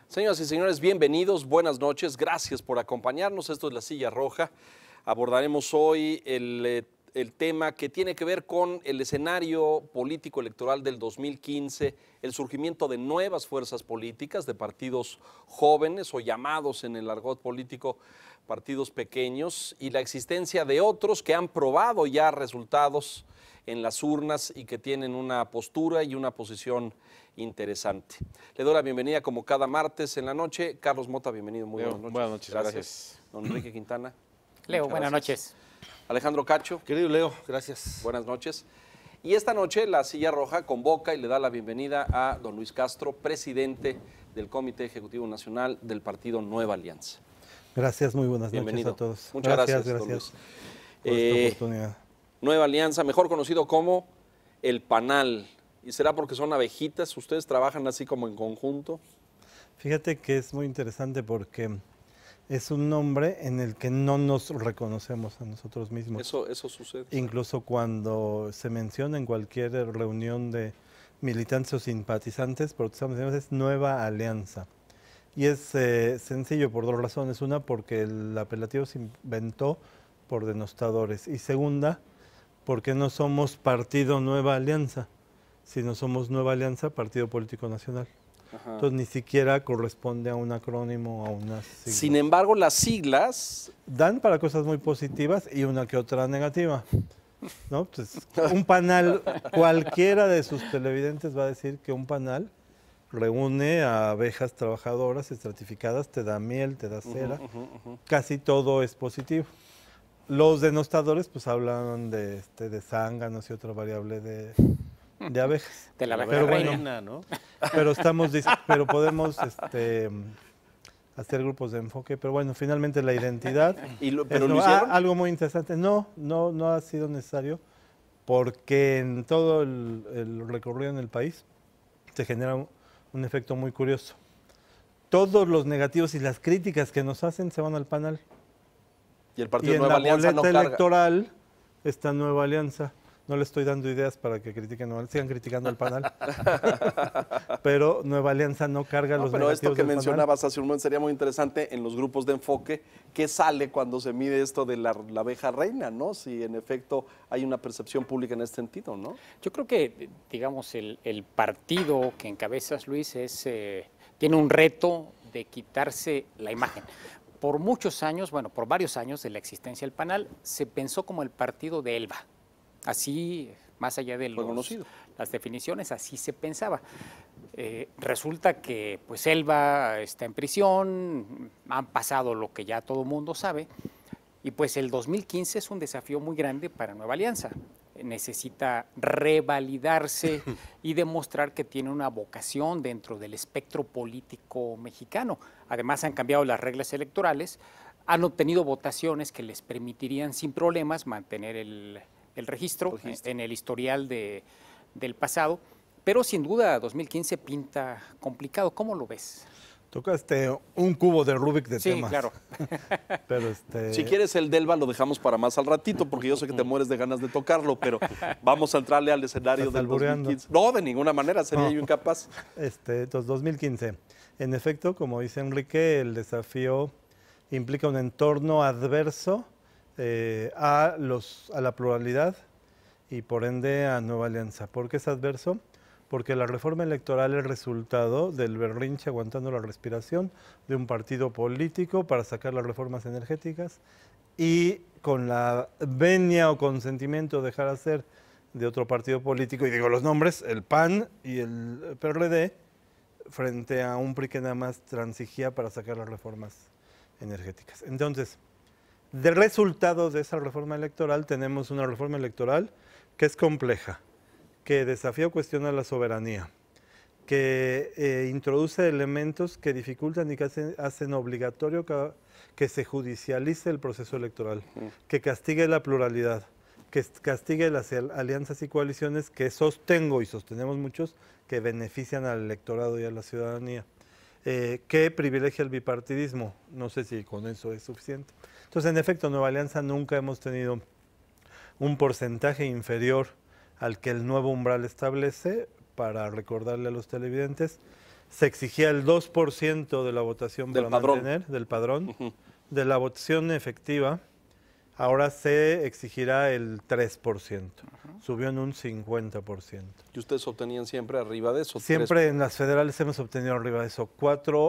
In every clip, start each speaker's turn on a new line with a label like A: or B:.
A: Señoras y señores, bienvenidos, buenas noches, gracias por acompañarnos. Esto es La Silla Roja. Abordaremos hoy el tema que tiene que ver con el escenario político electoral del 2015, el surgimiento de nuevas fuerzas políticas, de partidos jóvenes o llamados en el argot político partidos pequeños, y la existencia de otros que han probado ya resultados en las urnas y que tienen una postura y una posición interesante. Le doy la bienvenida como cada martes en la noche. Carlos Mota, bienvenido, muy buenas noches.
B: Buenas noches, gracias.
A: Don Enrique Quintana.
C: Leo, buenas noches.
A: Alejandro Cacho.
B: Querido Leo, gracias.
A: Buenas noches. Y esta noche La Silla Roja convoca y le da la bienvenida a don Luis Castro, presidente del Comité Ejecutivo Nacional del Partido Nueva Alianza.
D: Gracias, muy buenas
A: Bienvenido.
D: noches a todos.
A: Muchas gracias
D: Gracias
A: don Luis.
D: por esta oportunidad.
A: Nueva Alianza, mejor conocido como el Panal. ¿Y será porque son abejitas? ¿Ustedes trabajan así como en conjunto?
D: Fíjate que es muy interesante porque es un nombre en el que no nos reconocemos a nosotros mismos.
A: Eso sucede.
D: Incluso cuando se menciona en cualquier reunión de militantes o simpatizantes, porque estamos diciendo es Nueva Alianza. Y es sencillo por dos razones. Una, porque el apelativo se inventó por denostadores. Y segunda, porque no somos Partido Nueva Alianza, sino somos Nueva Alianza, Partido Político Nacional.
A: Ajá.
D: Entonces ni siquiera corresponde a un acrónimo o a unas siglas.
A: Sin embargo, las siglas
D: Dan para cosas muy positivas y una que otra negativa, ¿no? Pues, un panal, cualquiera de sus televidentes va a decir que un panal reúne a abejas trabajadoras estratificadas, te da miel, te da cera, casi todo es positivo. Los denostadores pues hablan de zánganos y otra variable de abejas.
C: De la abeja
D: Pero
C: reina,
D: bueno,
C: ¿no?
D: pero podemos hacer grupos de enfoque, pero bueno, finalmente la identidad
A: pero lo hicieron.
D: algo muy interesante. No ha sido necesario porque en todo el recorrido en el país se genera un efecto muy curioso. Todos los negativos y las críticas que nos hacen se van al panel.
A: Y el
D: Y
A: Partido
D: en
A: Nueva
D: la
A: Alianza no
D: boleta
A: carga.
D: electoral está Nueva Alianza. No le estoy dando ideas para que critiquen, sigan criticando al panel. Pero Nueva Alianza no carga los
A: Pero esto
D: negativos
A: que
D: del
A: mencionabas hace un momento sería muy interesante en los grupos de enfoque. ¿Qué sale cuando se mide esto de la abeja reina, no? Si en efecto hay una percepción pública en este sentido, ¿no?
C: Yo creo que, digamos, el partido que encabezas, Luis, tiene un reto de quitarse la imagen. Por muchos años, bueno, por varios años de la existencia del Panal, se pensó como el partido de Elba. Así, más allá de las definiciones, así se pensaba. Resulta que pues Elba está en prisión, han pasado lo que ya todo el mundo sabe, y pues el 2015 es un desafío muy grande para Nueva Alianza. Necesita revalidarse y demostrar que tiene una vocación dentro del espectro político mexicano. Además, han cambiado las reglas electorales, han obtenido votaciones que les permitirían sin problemas mantener el registro en el historial del pasado, pero sin duda 2015 pinta complicado. ¿Cómo lo ves?
D: Tocaste un cubo de Rubik de
C: Sí,
D: temas.
C: claro.
D: Pero
A: Si quieres el Delva lo dejamos para más al ratito, porque yo sé que te mueres de ganas de tocarlo, pero vamos a entrarle al escenario
D: ¿Estás
A: del
D: albureando?
A: 2015. No, de ninguna manera, sería yo incapaz.
D: Entonces, 2015. En efecto, como dice Enrique, el desafío implica un entorno adverso a la pluralidad y por ende a Nueva Alianza. ¿Por qué es adverso? Porque la reforma electoral es resultado del berrinche aguantando la respiración de un partido político para sacar las reformas energéticas y con la venia o consentimiento de dejar hacer de otro partido político, y digo los nombres, el PAN y el PRD, frente a un PRI que nada más transigía para sacar las reformas energéticas. Entonces, de resultado de esa reforma electoral tenemos una reforma electoral que es compleja, que desafía o cuestiona la soberanía, que introduce elementos que dificultan y que hacen obligatorio que se judicialice el proceso electoral, que castigue la pluralidad, que castigue las alianzas y coaliciones que sostengo y sostenemos muchos que benefician al electorado y a la ciudadanía, que privilegia el bipartidismo. No sé si con eso es suficiente. Entonces, en efecto, Nueva Alianza nunca hemos tenido un porcentaje inferior al que el nuevo umbral establece. Para recordarle a los televidentes, se exigía el 2% de la votación
A: Del
D: para
A: padrón.
D: mantener, del padrón, de la votación efectiva. Ahora se exigirá el 3%, subió en un 50%.
A: ¿Y ustedes obtenían siempre arriba de eso?
D: Siempre en las federales hemos obtenido arriba de eso,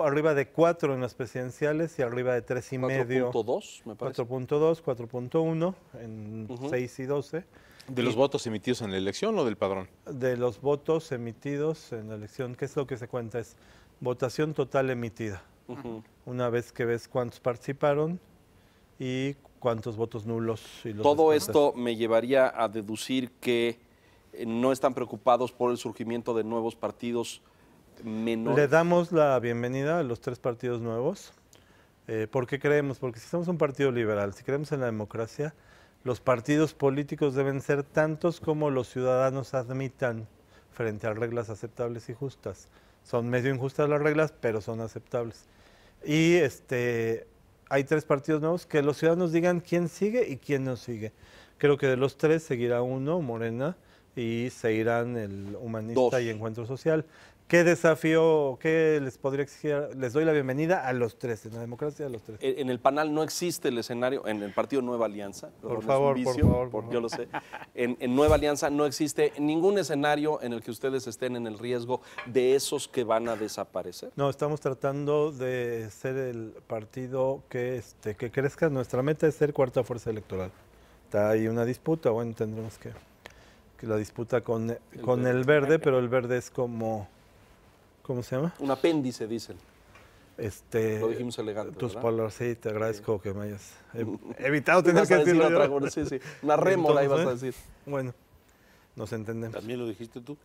D: arriba de 4 en las presidenciales y arriba de 3,5.
A: 4.2, me parece.
D: 4.2, 4.1 en 6 y 12.
B: ¿De los votos emitidos en la elección o del padrón?
D: De los votos emitidos en la elección, ¿qué es lo que se cuenta? Es votación total emitida. Una vez que ves cuántos participaron y cuántos votos nulos. Y los
A: Todo
D: descuentas.
A: esto me llevaría a deducir que no están preocupados por el surgimiento de nuevos partidos menores.
D: Le damos la bienvenida a los 3 partidos nuevos. ¿Por qué creemos? Porque si somos un partido liberal, si creemos en la democracia, los partidos políticos deben ser tantos como los ciudadanos admitan frente a reglas aceptables y justas. Son medio injustas las reglas, pero son aceptables. Y hay 3 partidos nuevos que los ciudadanos digan quién sigue y quién no sigue. Creo que de los 3 seguirá uno, Morena, y se irán el Humanista
A: 2.
D: y Encuentro Social. ¿Qué desafío, qué les podría exigir? Les doy la bienvenida a los 3, en la democracia a los 3.
A: En el panel no existe el escenario, en el partido Nueva Alianza.
D: Por
A: perdón, es un
D: favor,
A: vicio,
D: por
A: yo lo sé. En Nueva Alianza no existe ningún escenario en el que ustedes estén en el riesgo de esos que van a desaparecer.
D: No, estamos tratando de ser el partido que crezca. Nuestra meta es ser 4ª fuerza electoral. Está ahí una disputa, bueno, tendremos que la disputa con el verde, pero el verde es como, ¿cómo se llama?
A: Un apéndice, dicen. Lo dijimos elegante,
D: Tus
A: ¿verdad?
D: palabras, sí, te agradezco que me hayas evitado tener
A: Ibas
D: que
A: a decir
D: decirlo
A: otra
D: yo.
A: cosa, sí. Una rémora ibas a decir.
D: Bueno, nos entendemos.
B: ¿También lo dijiste tú?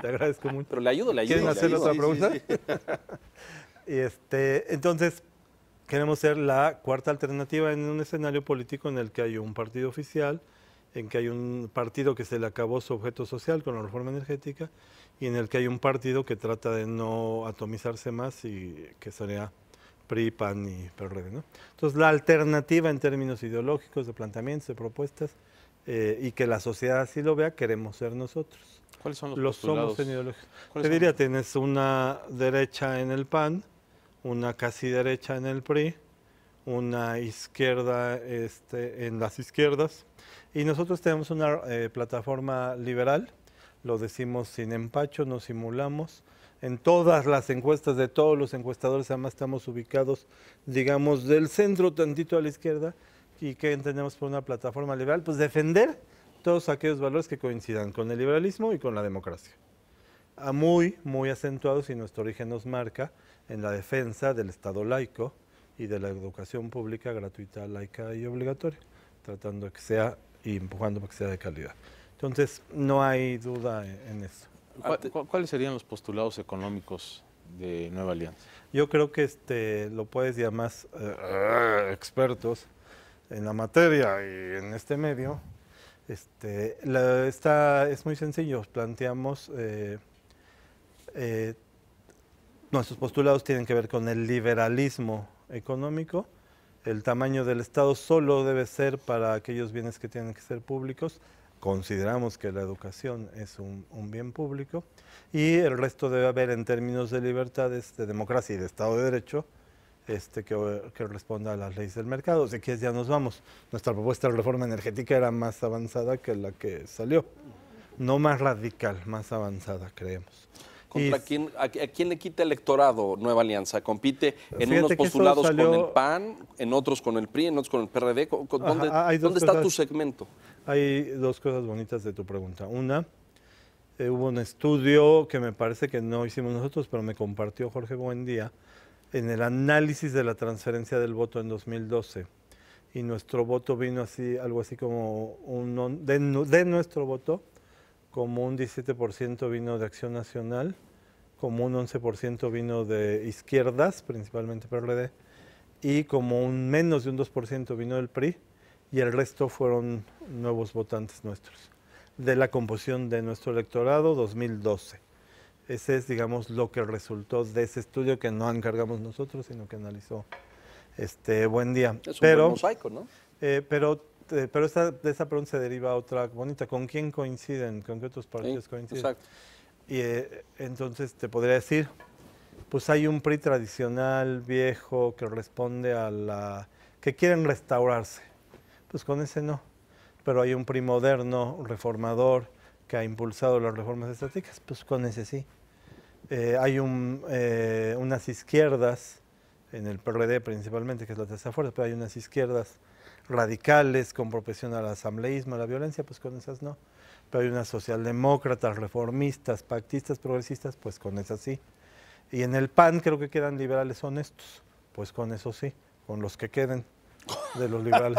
D: Te agradezco mucho.
A: Pero le ayudo, le ayudo.
D: ¿Quieren
A: le
D: hacer
A: ayudo.
D: otra pregunta? Y entonces, queremos ser la 4ª alternativa en un escenario político en el que hay un partido oficial, en que hay un partido que se le acabó su objeto social con la reforma energética y en el que hay un partido que trata de no atomizarse más y que sería PRI, PAN y PRD, ¿no? Entonces, la alternativa en términos ideológicos, de planteamientos, de propuestas, y que la sociedad así lo vea, queremos ser nosotros.
B: ¿Cuáles son los
D: Los
B: postulados?
D: somos en ideología.
B: ¿Cuáles
D: Te
B: son?
D: diría, tienes una derecha en el PAN, una casi derecha en el PRI, una izquierda en las izquierdas, y nosotros tenemos una plataforma liberal, lo decimos sin empacho, no simulamos. En todas las encuestas de todos los encuestadores, además estamos ubicados, digamos, del centro tantito a la izquierda. ¿Y qué entendemos por una plataforma liberal? Pues defender todos aquellos valores que coincidan con el liberalismo y con la democracia. Muy, muy acentuados, y nuestro origen nos marca en la defensa del Estado laico y de la educación pública gratuita, laica y obligatoria, tratando de que sea y empujando para que sea de calidad. Entonces, no hay duda en eso.
B: ¿Cuáles serían los postulados económicos de Nueva Alianza?
D: Yo creo que lo puedes llamar expertos en la materia y en este medio. Es muy sencillo. Planteamos nuestros postulados tienen que ver con el liberalismo económico. El tamaño del Estado solo debe ser para aquellos bienes que tienen que ser públicos. Consideramos que la educación es un bien público, y el resto debe haber en términos de libertades, de democracia y de Estado de Derecho, que responda a las leyes del mercado. Si quieres, ya nos vamos. Nuestra propuesta de reforma energética era más avanzada que la que salió. No más radical, más avanzada, creemos.
A: ¿A quién le quita electorado Nueva Alianza? ¿Compite en
D: Fíjate
A: unos
D: que eso
A: postulados
D: salió-
A: con el PAN, en otros con el PRI, en otros con el PRD?
D: Ajá, hay dos
A: ¿Dónde está
D: cosas.
A: tu segmento?
D: Hay 2 cosas bonitas de tu pregunta. Una, hubo un estudio que me parece que no hicimos nosotros, pero me compartió Jorge Buendía, en el análisis de la transferencia del voto en 2012. Y nuestro voto vino algo así como, de nuestro voto, como un 17% vino de Acción Nacional, como un 11% vino de izquierdas, principalmente PRD, y como menos de un 2% vino del PRI, y el resto fueron nuevos votantes nuestros, de la composición de nuestro electorado 2012. Ese es, digamos, lo que resultó de ese estudio que no encargamos nosotros, sino que analizó Buendía.
A: Es un buen mosaico, ¿no?
D: Pero de esa pregunta se deriva otra bonita. ¿Con quién coinciden? ¿Con qué otros partidos
A: Sí,
D: coinciden?
A: exacto.
D: Y entonces te podría decir, pues hay un PRI tradicional, viejo, que responde a que quieren restaurarse. Pues con ese no. Pero hay un PRI moderno, reformador, que ha impulsado las reformas estratégicas, pues con ese sí. Hay unas izquierdas, en el PRD principalmente, que es la tercera fuerza, pero hay unas izquierdas radicales con propensión al asambleísmo, a la violencia, pues con esas no. Pero hay unas socialdemócratas, reformistas, pactistas, progresistas, pues con esas sí. Y en el PAN creo que quedan liberales honestos, pues con eso sí, con los que queden de los liberales.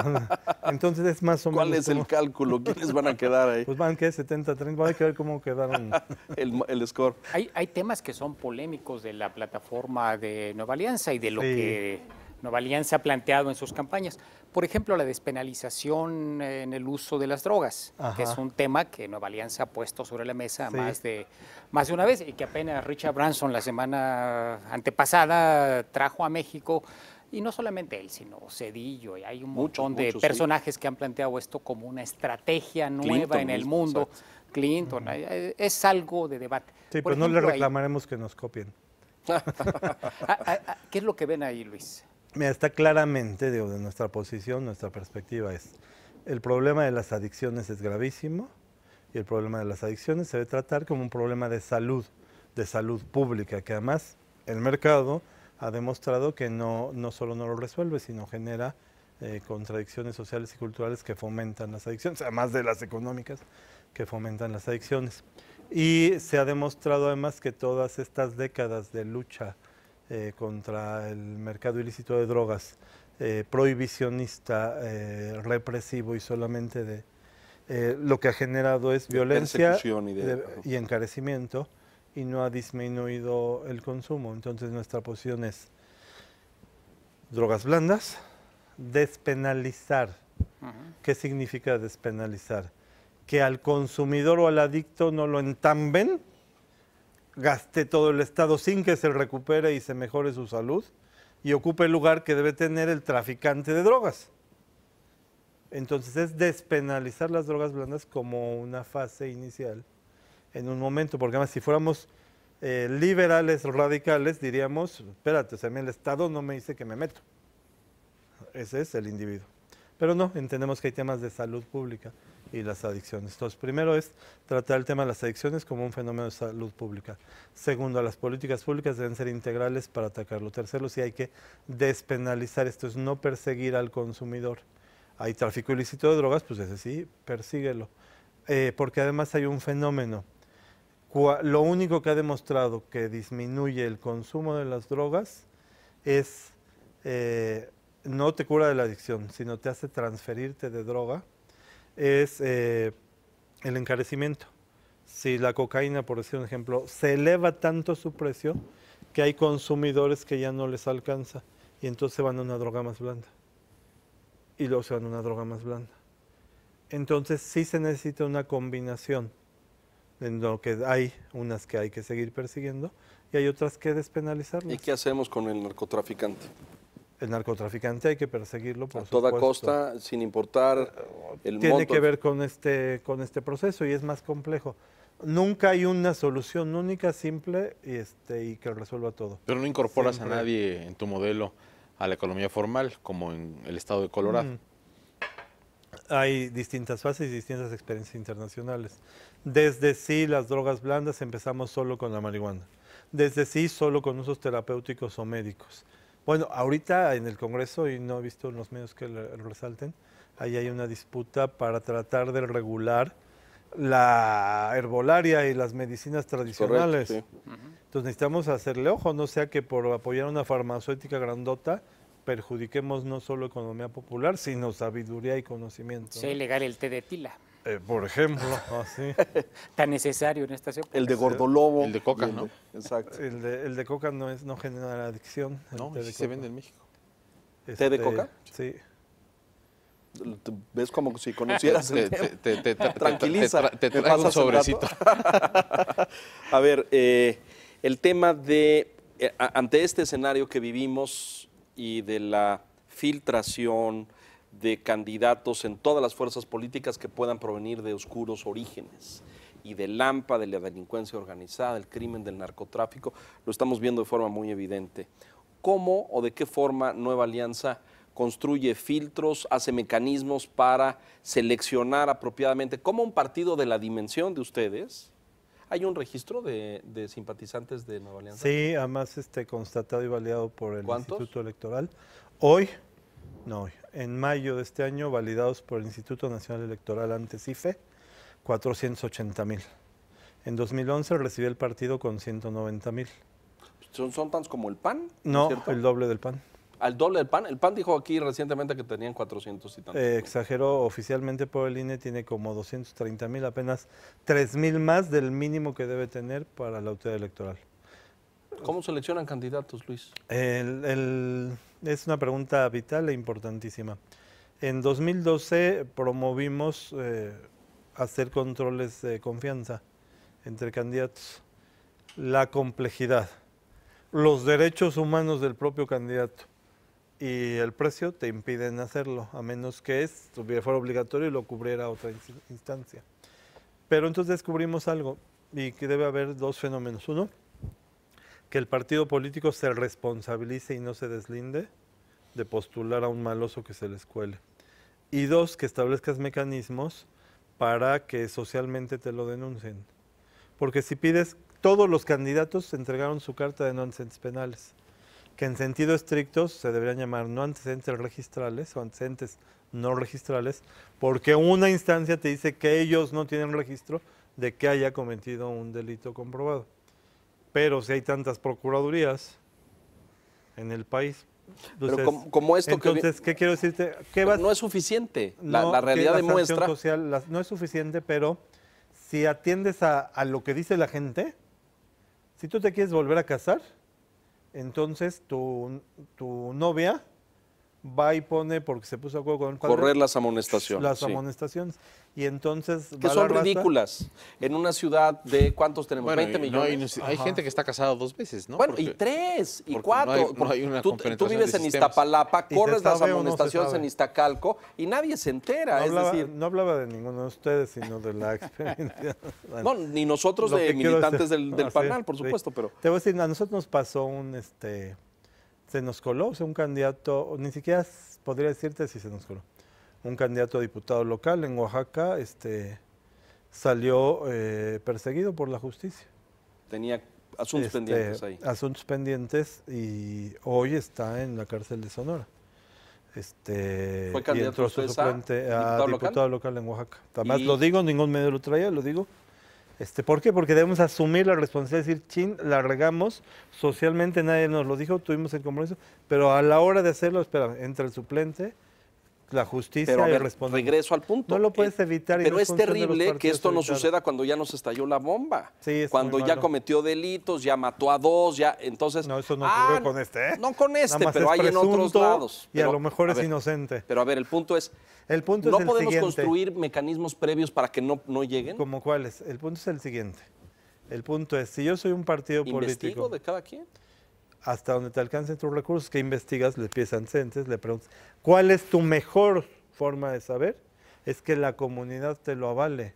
D: Entonces es más o menos...
A: ¿Cuál es el cálculo? ¿Quiénes van a quedar ahí?
D: Pues van que 70-30, hay que ver cómo quedaron.
A: El score.
C: Hay temas que son polémicos de la plataforma de Nueva Alianza y de lo que Nueva Alianza ha planteado en sus campañas. Por ejemplo, la despenalización en el uso de las drogas, que es un tema que Nueva Alianza ha puesto sobre la mesa más de una vez y que apenas Richard Branson la semana antepasada trajo a México. Y no solamente él, sino Zedillo, y hay un montón de personajes que han planteado esto como una estrategia nueva en el mundo. Exacto. Clinton, es algo de debate.
D: Sí, pero no le reclamaremos que nos copien.
C: ¿Qué es lo que ven ahí, Luis?
D: Mira, está claramente, de nuestra posición, nuestra perspectiva es, el problema de las adicciones es gravísimo y el problema de las adicciones se debe tratar como un problema de salud pública, que además el mercado ha demostrado que no solo no lo resuelve, sino genera contradicciones sociales y culturales que fomentan las adicciones, además de las económicas que fomentan las adicciones. Y se ha demostrado además que todas estas décadas de lucha contra el mercado ilícito de drogas, prohibicionista, represivo y solamente lo que ha generado es violencia y encarecimiento, y no ha disminuido el consumo. Entonces nuestra posición es drogas blandas, despenalizar. ¿Qué significa despenalizar? Que al consumidor o al adicto no lo entamben, gaste todo el Estado sin que se recupere y se mejore su salud, y ocupe el lugar que debe tener el traficante de drogas. Entonces es despenalizar las drogas blandas como una fase inicial en un momento, porque además si fuéramos liberales radicales diríamos, espérate, o sea, el Estado no me dice que me meto. Ese es el individuo. Pero no, entendemos que hay temas de salud pública y las adicciones. Entonces, primero es tratar el tema de las adicciones como un fenómeno de salud pública. Segundo, las políticas públicas deben ser integrales para atacarlo. Tercero, sí hay que despenalizar, esto es no perseguir al consumidor. Hay tráfico ilícito de drogas, pues ese sí, persíguelo. Porque además hay un fenómeno. Lo único que ha demostrado que disminuye el consumo de las drogas es, no te cura de la adicción, sino te hace transferirte de droga, es el encarecimiento. Si la cocaína, por decir un ejemplo, se eleva tanto su precio que hay consumidores que ya no les alcanza y entonces se van a una droga más blanda. Y luego se van a una droga más blanda. Entonces sí se necesita una combinación en lo que hay unas que hay que seguir persiguiendo y hay otras que despenalizarlas.
A: ¿Y qué hacemos con el narcotraficante?
D: El narcotraficante hay que perseguirlo por
A: supuesto. A toda costa, sin importar el monto.
D: Tiene que ver con este proceso y es más complejo. Nunca hay una solución única, simple y que resuelva todo.
B: Pero no incorporas a nadie en tu modelo a la economía formal, como en el estado de Colorado.
D: Hay distintas fases y distintas experiencias internacionales. Desde sí, las drogas blandas empezamos solo con la marihuana. Desde sí, solo con usos terapéuticos o médicos. Bueno, ahorita en el Congreso, y no he visto en los medios que lo resalten, ahí hay una disputa para tratar de regular la herbolaria y las medicinas tradicionales. Correcto, sí. Entonces necesitamos hacerle ojo, no sea que por apoyar una farmacéutica grandota perjudiquemos no solo economía popular, sino sabiduría y conocimiento.
C: Sí, ilegal el té de tila.
D: Por ejemplo, así.
C: Tan necesario en estas épocas.
A: El de gordolobo.
B: El de coca, ¿no?
A: Exacto.
D: El de coca no genera adicción.
B: No, sí se vende en México.
A: ¿Té de coca?
D: Sí.
A: ¿Ves como si conocieras el tema?
B: Tranquiliza. Te traigo un sobrecito.
A: A ver, el tema de, ante este escenario que vivimos y de la filtración de candidatos en todas las fuerzas políticas que puedan provenir de oscuros orígenes y del AMPA, de la delincuencia organizada, del crimen, del narcotráfico, lo estamos viendo de forma muy evidente. ¿Cómo o de qué forma Nueva Alianza construye filtros, hace mecanismos para seleccionar apropiadamente? ¿Cómo un partido de la dimensión de ustedes? ¿Hay un registro de simpatizantes de Nueva Alianza?
D: Sí, además constatado y validado por el
A: ¿Cuántos?
D: Instituto Electoral. Hoy, en mayo de este año, validados por el Instituto Nacional Electoral, antes IFE, 480,000. En 2011 recibió el partido con 190,000.
A: ¿Son tantos como el PAN?
D: No,
A: ¿Cierto?
D: el doble del PAN.
A: ¿Al doble del PAN? El PAN dijo aquí recientemente que tenían 400 y tantos.
D: Exageró oficialmente por el INE, tiene como 230,000, apenas 3,000 más del mínimo que debe tener para la autoridad electoral.
A: ¿Cómo seleccionan candidatos, Luis?
D: Es una pregunta vital e importantísima. En 2012 promovimos hacer controles de confianza entre candidatos. La complejidad, los derechos humanos del propio candidato y el precio te impiden hacerlo, a menos que fuera obligatorio y lo cubriera otra instancia. Pero entonces descubrimos algo, y que debe haber dos fenómenos. Uno, que el partido político se responsabilice y no se deslinde de postular a un maloso que se les cuele. Y dos, que establezcas mecanismos para que socialmente te lo denuncien. Porque si pides, todos los candidatos entregaron su carta de no antecedentes penales, que en sentido estricto se deberían llamar no antecedentes registrales o antecedentes no registrales, porque una instancia te dice que ellos no tienen registro de que haya cometido un delito comprobado. Pero si hay tantas procuradurías en el país, entonces,
A: pero como esto
D: entonces ¿qué quiero decirte?
A: No es suficiente.
D: No,
A: la realidad
D: que la
A: demuestra.
D: sanción social, no es suficiente, pero si atiendes a lo que dice la gente, si tú te quieres volver a casar, entonces tu novia va y pone, porque se puso de acuerdo con el padre,
A: Correr las amonestaciones.
D: las
A: sí.
D: amonestaciones. Y entonces
A: Que
D: va
A: son
D: la raza.
A: ridículas. En una ciudad de, ¿cuántos tenemos?
B: Bueno,
A: 20
B: y no,
A: millones.
B: hay gente que está casada 2 veces, ¿no?
A: Bueno,
B: Porque-
A: y 3, y
B: porque
A: 4.
B: no hay una
A: tú
B: compenetración
A: vives
B: de
A: en
B: sistemas.
A: Iztapalapa,
D: ¿Y
A: corres
D: se
A: las
D: sabe o no se
A: amonestaciones
D: sabe?
A: en Iztacalco y nadie se entera.
D: No
A: es
D: hablaba,
A: decir,
D: no hablaba de ninguno de ustedes, sino de la experiencia.
A: no, ni nosotros
D: Lo
A: de
D: que quiero
A: militantes
D: decir-
A: del
D: Ah, sí,
A: panal, por
D: sí.
A: supuesto, pero
D: Te voy a decir, a nosotros nos pasó se nos coló, o sea, un candidato, ni siquiera podría decirte si se nos coló, un candidato a diputado local en Oaxaca, salió perseguido por la justicia.
A: tenía asuntos pendientes ahí.
D: Asuntos pendientes y hoy está en la cárcel de Sonora.
A: ¿Fue
D: Y
A: candidato
D: entró su
A: usted a
D: suplente a
A: diputado local?
D: diputado local en Oaxaca. Además
A: Y-
D: lo digo, ningún medio lo traía, lo digo. ¿Por qué? Porque debemos asumir la responsabilidad de decir, chin, la regamos, socialmente nadie nos lo dijo, tuvimos el compromiso, pero a la hora de hacerlo, espera, entra el suplente, la justicia
A: Pero a
D: y
A: ver,
D: responde.
A: regreso al punto.
D: No lo puedes evitar. y
A: Pero
D: no
A: es
D: función de los
A: terrible que
D: partidos
A: esto no
D: evitarlo.
A: suceda cuando ya nos estalló la bomba.
D: Sí, es
A: cuando
D: muy
A: ya
D: malo.
A: cometió delitos, ya mató a 2, ya entonces.
D: No, eso no ocurrió con este, ¿eh?
A: No con
D: Nada
A: este,
D: más
A: pero
D: es
A: hay en otros
D: presunto
A: lados.
D: Y a
A: Pero,
D: lo mejor
A: a
D: es
A: ver,
D: inocente.
A: Pero a ver, el punto es,
D: El punto
A: ¿no
D: es el
A: podemos
D: siguiente.
A: construir mecanismos previos para que no lleguen?
D: ¿Cómo cuáles? El punto es el siguiente. El punto es, si yo soy un partido
A: ¿Investigo
D: político,
A: de cada quien?
D: hasta donde te alcancen tus recursos, que investigas, le pides antecedentes, le preguntas, ¿cuál es tu mejor forma de saber? Es que la comunidad te lo avale.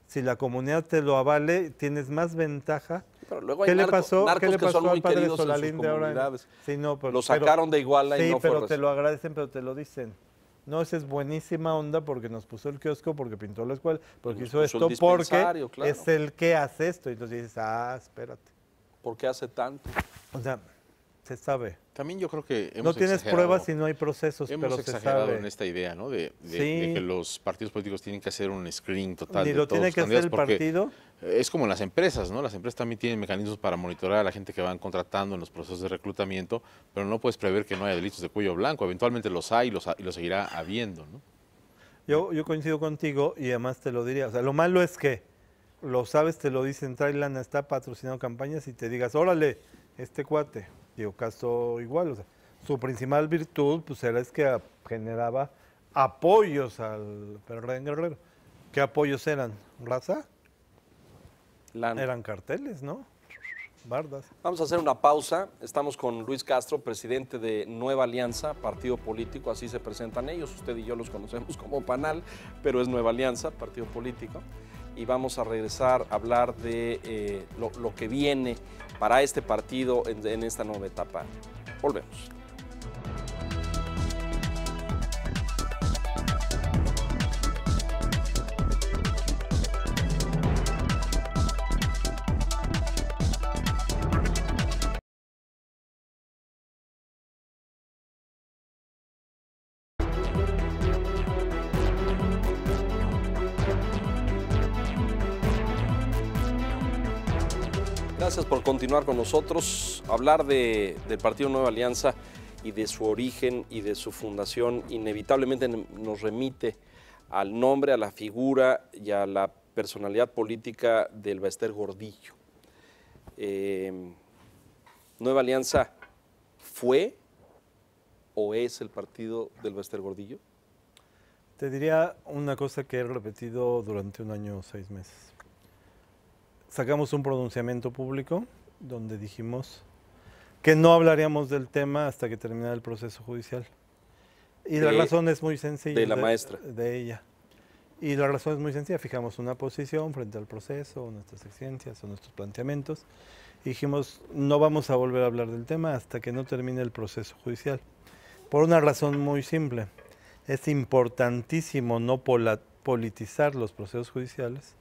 D: Si la comunidad te lo avale, tienes más ventaja.
A: Pero luego hay
D: ¿Qué le
A: narcos,
D: pasó?
A: narcos
D: ¿Qué le
A: que
D: pasó
A: son muy
D: al padre de
A: queridos en sus
D: Solalinde ahora?
A: comunidades.
D: Sí, no, pero,
A: Lo sacaron de Iguala y
D: sí,
A: no fue
D: pero te
A: res-
D: lo agradecen, pero te lo dicen. No, esa es buenísima onda porque nos puso el kiosco, porque pintó la escuela, porque
A: Nos
D: hizo
A: puso el
D: esto, porque
A: dispensario, claro.
D: es el que hace esto. Y entonces dices, espérate.
A: ¿Por qué hace tanto?
D: O sea, se sabe.
B: También yo creo que hemos
D: No tienes
B: exagerado.
D: pruebas y no hay procesos,
B: Hemos
D: pero se
B: exagerado
D: sabe.
B: en esta idea, ¿no? De
D: Sí.
B: que los partidos políticos tienen que hacer un screening total
D: Ni
B: de
D: lo
B: todos
D: tiene
B: los
D: que hacer
B: candidatos,
D: el
B: porque
D: partido.
B: es como en las empresas, ¿no? Las empresas también tienen mecanismos para monitorear a la gente que van contratando en los procesos de reclutamiento, pero no puedes prever que no haya delitos de cuello blanco. Eventualmente los hay y los seguirá habiendo, ¿no?
D: Yo coincido contigo y además te lo diría. O sea, lo malo es que lo sabes, te lo dicen, trae lana, está patrocinando campañas y te digas, órale, este cuate. Digo, caso igual. O sea, su principal virtud pues era es que generaba apoyos al PRD en Guerrero. ¿Qué apoyos eran? ¿Raza?
A: Lana.
D: Eran carteles, ¿no? Bardas.
A: Vamos a hacer una pausa. Estamos con Luis Castro, presidente de Nueva Alianza, partido político, así se presentan ellos. Usted y yo los conocemos como Panal, pero es Nueva Alianza, partido político. y vamos a regresar a hablar de lo que viene para este partido en esta nueva etapa. Volvemos. Gracias por continuar con nosotros. Hablar del Partido Nueva Alianza y de su origen y de su fundación inevitablemente nos remite al nombre, a la figura y a la personalidad política del Ballester Gordillo. ¿Nueva Alianza fue o es el partido del Ballester Gordillo?
D: Te diría una cosa que he repetido durante un año o 6 meses. Sacamos un pronunciamiento público donde dijimos que no hablaríamos del tema hasta que terminara el proceso judicial. Y la razón es muy sencilla.
A: De la maestra.
D: De ella. Y la razón es muy sencilla. Fijamos una posición frente al proceso, nuestras exigencias o nuestros planteamientos. Y dijimos, no vamos a volver a hablar del tema hasta que no termine el proceso judicial. Por una razón muy simple. Es importantísimo no politizar los procesos judiciales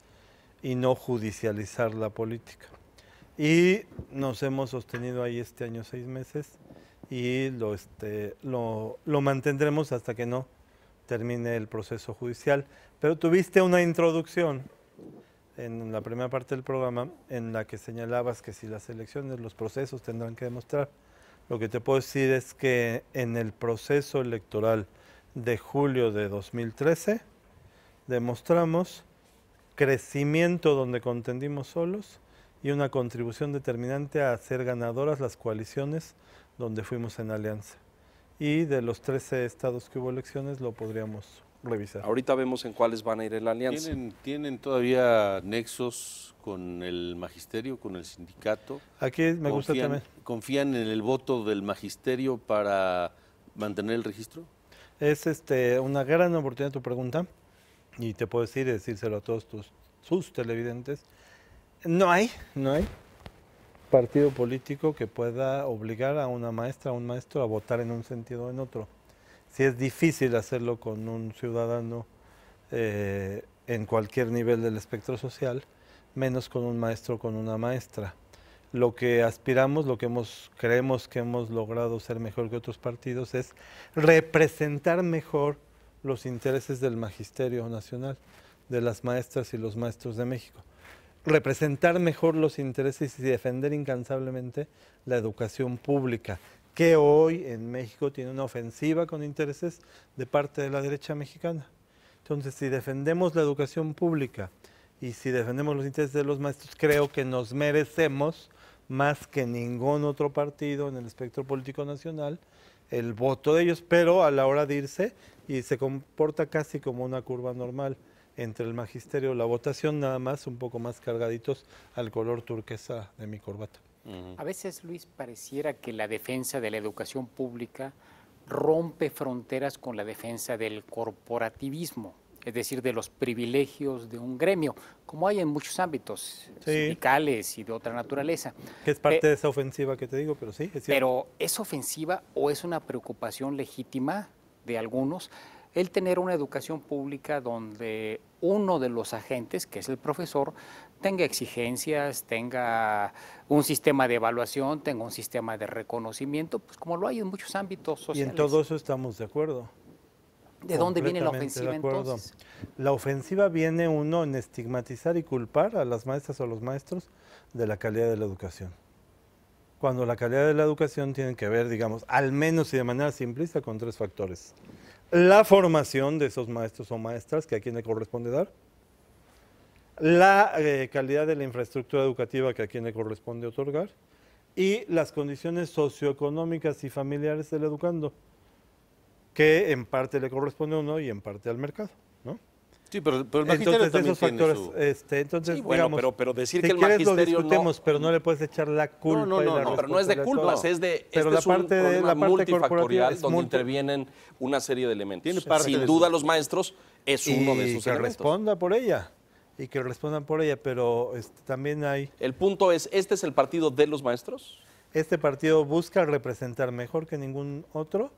D: y no judicializar la política. Y nos hemos sostenido ahí este año 6 meses y lo mantendremos hasta que no termine el proceso judicial. Pero tuviste una introducción en la primera parte del programa en la que señalabas que si las elecciones, los procesos tendrán que demostrar. Lo que te puedo decir es que en el proceso electoral de julio de 2013 demostramos crecimiento donde contendimos solos y una contribución determinante a hacer ganadoras las coaliciones donde fuimos en alianza. Y de los 13 estados que hubo elecciones lo podríamos revisar.
A: Ahorita vemos en cuáles van a ir en la alianza.
E: ¿Tienen todavía nexos con el magisterio, con el sindicato?
D: Aquí me gusta también.
E: ¿Confían en el voto del magisterio para mantener el registro?
D: Es una gran oportunidad tu pregunta. Y te puedo decir y decírselo a todos sus televidentes, no hay partido político que pueda obligar a una maestra, a un maestro a votar en un sentido o en otro. Si es difícil hacerlo con un ciudadano en cualquier nivel del espectro social, menos con un maestro o con una maestra. Lo que aspiramos, creemos que hemos logrado ser mejor que otros partidos es representar mejor los intereses del Magisterio Nacional, de las maestras y los maestros de México. Representar mejor los intereses y defender incansablemente la educación pública, que hoy en México tiene una ofensiva con intereses de parte de la derecha mexicana. Entonces, si defendemos la educación pública y si defendemos los intereses de los maestros, creo que nos merecemos, más que ningún otro partido en el espectro político nacional, el voto de ellos, pero a la hora de irse, y se comporta casi como una curva normal entre el magisterio y la votación, nada más un poco más cargaditos al color turquesa de mi corbata.
C: A veces, Luis, pareciera que la defensa de la educación pública rompe fronteras con la defensa del corporativismo, es decir, de los privilegios de un gremio, como hay en muchos ámbitos sindicales y de otra naturaleza.
D: Que es parte de esa ofensiva que te digo, pero sí, es cierto.
C: Pero ¿es ofensiva o es una preocupación legítima de algunos el tener una educación pública donde uno de los agentes, que es el profesor, tenga exigencias, tenga un sistema de evaluación, tenga un sistema de reconocimiento, pues como lo hay en muchos ámbitos sociales?
D: Y en todo eso estamos de acuerdo.
C: ¿De dónde viene la ofensiva entonces?
D: La ofensiva viene uno en estigmatizar y culpar a las maestras o a los maestros de la calidad de la educación. Cuando la calidad de la educación tiene que ver, digamos, al menos y de manera simplista, con 3 factores. La formación de esos maestros o maestras, que a quien le corresponde dar. La calidad de la infraestructura educativa, que a quien le corresponde otorgar. Y las condiciones socioeconómicas y familiares del educando, que en parte le corresponde a uno y en parte al mercado, ¿no?
E: Sí, pero el magisterio
D: entonces,
E: también
D: esos factores,
E: su...
D: entonces,
A: sí, bueno,
D: digamos,
A: pero decir
D: si
A: que el
D: quieres
A: magisterio
D: lo discutemos, pero no le puedes echar la culpa.
A: No, pero no es de culpas, es de
D: pero
A: es un problema multifactorial donde
D: multi...
A: intervienen una serie de elementos.
E: Tiene parte
A: Sin duda los maestros es uno de esos
D: que
A: elementos.
D: responda por ella. y que respondan por ella, pero también hay...
A: El punto es, ¿este es el partido de los maestros?
D: Este partido busca representar mejor que ningún otro